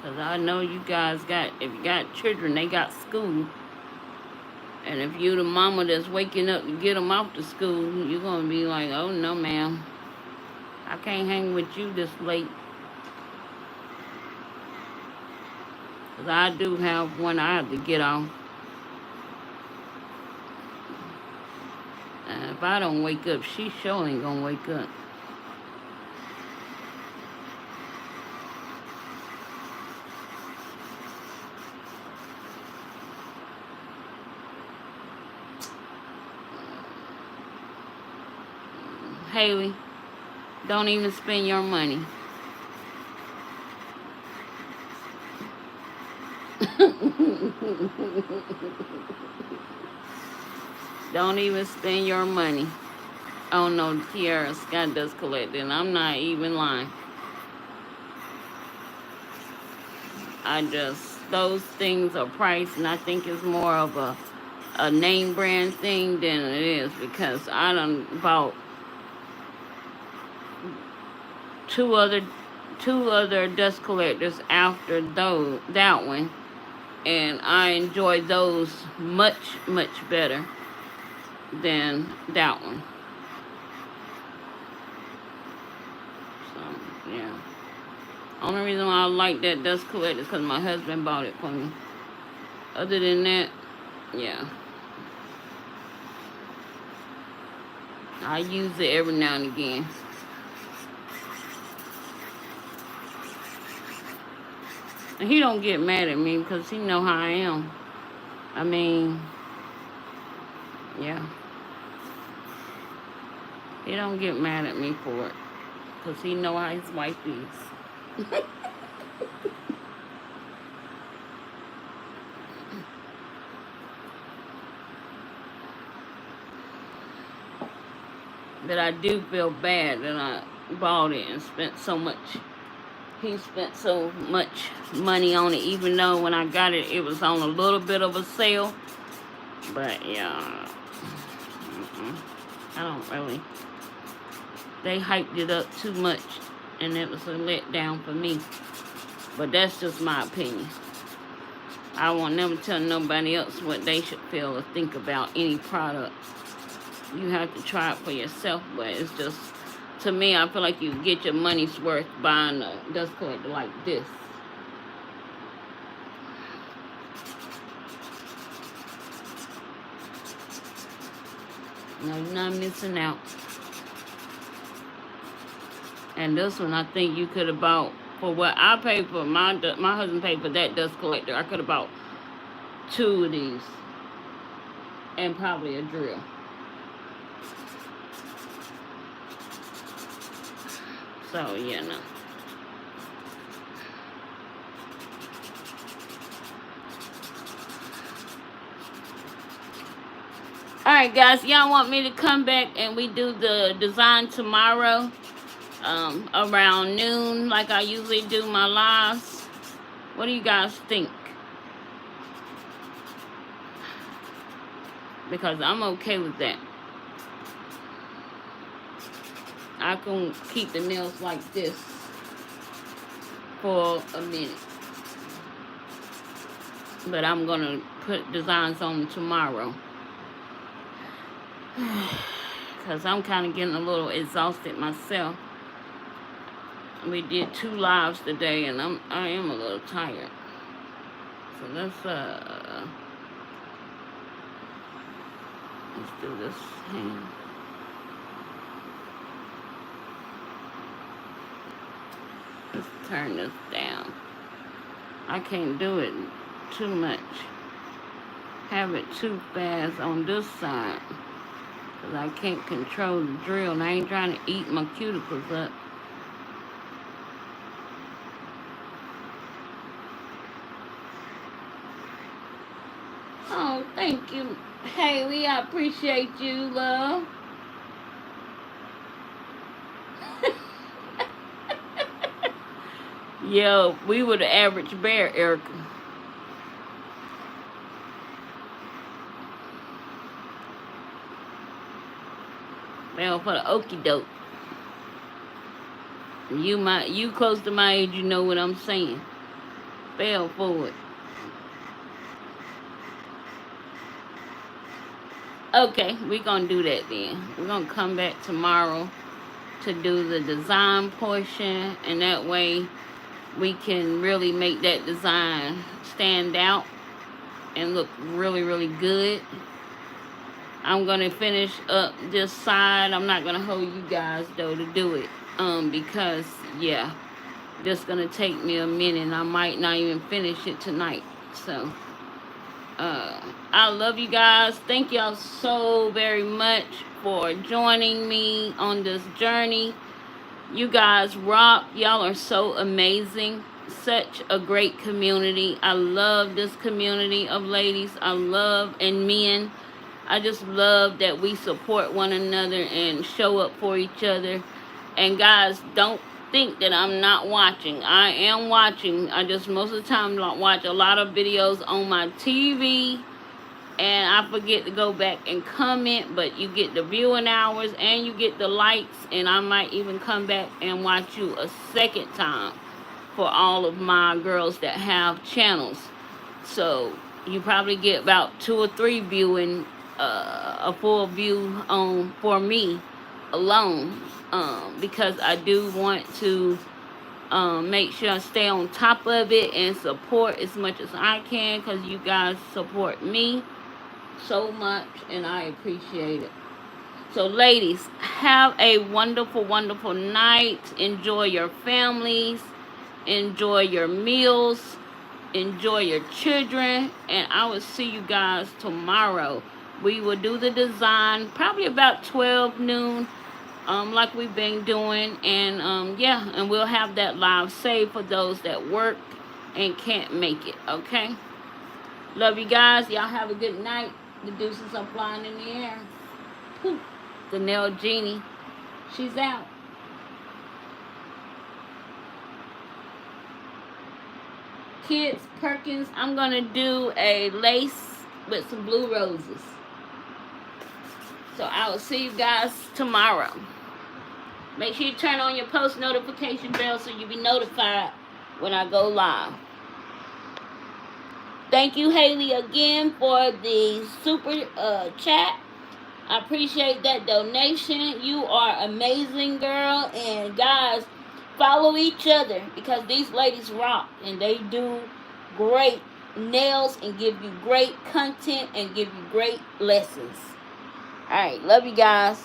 Because I know you guys if you got children, they got school. And if you the mama that's waking up to get them off to school, you're going to be like, oh no, ma'am. I can't hang with you this late. Because I do have one I have to get off. And if I don't wake up, she sure ain't going to wake up. Haley, don't even spend your money. Don't even spend your money. Oh no, Tiara Scott does collect it, and I'm not even lying. Those things are priced, and I think it's more of a name brand thing than it is, because I done bought two other dust collectors after that one, and I enjoy those much better than that one. So yeah, only reason why I like that dust collector is because my husband bought it for me. Other than that, yeah, I use it every now and again. And he don't get mad at me because he know how I am. I mean, yeah. He don't get mad at me for it because he know how his wife is. that I do feel bad that I bought it and spent so much. He spent so much money on it, even though when I got it, it was on a little bit of a sale. But yeah, I don't really. They hyped it up too much, and it was a letdown for me. But that's just my opinion. I won't never tell nobody else what they should feel or think about any product. You have to try it for yourself, but it's just, to me, I feel like you get your money's worth buying a dust collector like this. No, you're not missing out. And this one, I think you could have bought, for what I paid for, my husband paid for that dust collector, I could have bought 2 of these. And probably a drill. So, yeah, no. Alright, guys, y'all want me to come back and we do the design tomorrow around noon like I usually do my lives? What do you guys think? Because I'm okay with that. I can keep the nails like this for a minute. But I'm going to put designs on tomorrow. Because I'm kind of getting a little exhausted myself. We did 2 lives today and I am a little tired. So let's do this hand. Let's turn this down. I can't do it too much. Have it too fast on this side. Because I can't control the drill. And I ain't trying to eat my cuticles up. Oh, thank you, Haley. I appreciate you, love. Yo, we were the average bear, Erica. Well, for the okie doke. You close to my age, you know what I'm saying. Fell for it. Okay, we're gonna do that then. We're gonna come back tomorrow to do the design portion, and that way we can really make that design stand out and look really, really good. I'm gonna finish up this side. I'm not gonna hold you guys though to do it, because yeah, this gonna take me a minute and I might not even finish it tonight. So I love you guys. Thank y'all so very much for joining me on this journey. You guys rock. Y'all are so amazing. Such a great community. I love this community of ladies. I love, and men. I just love that we support one another and show up for each other. And guys, don't think that I'm not watching. I am watching. I just most of the time watch a lot of videos on my TV. And I forget to go back and comment, but you get the viewing hours and you get the likes, and I might even come back and watch you a second time for all of my girls that have channels. So you probably get about 2 or 3 viewing, a full view on for me alone, because I do want to make sure I stay on top of it and support as much as I can, because you guys support me so much and I appreciate it. So ladies, have a wonderful, wonderful night. Enjoy your families, enjoy your meals, enjoy your children, and I will see you guys tomorrow. We will do the design probably about 12 noon, like we've been doing, and yeah, and we'll have that live saved for those that work and can't make it. Okay, love you guys. Y'all have a good night. The deuces are flying in the air. The Nail Genie. She's out. Kids Perkins, I'm going to do a lace with some blue roses. So I will see you guys tomorrow. Make sure you turn on your post notification bell so you'll be notified when I go live. Thank you, Haley, again for the super chat. I appreciate that donation. You are amazing, girl. And guys, follow each other because these ladies rock and they do great nails and give you great content and give you great lessons. All right, love you guys.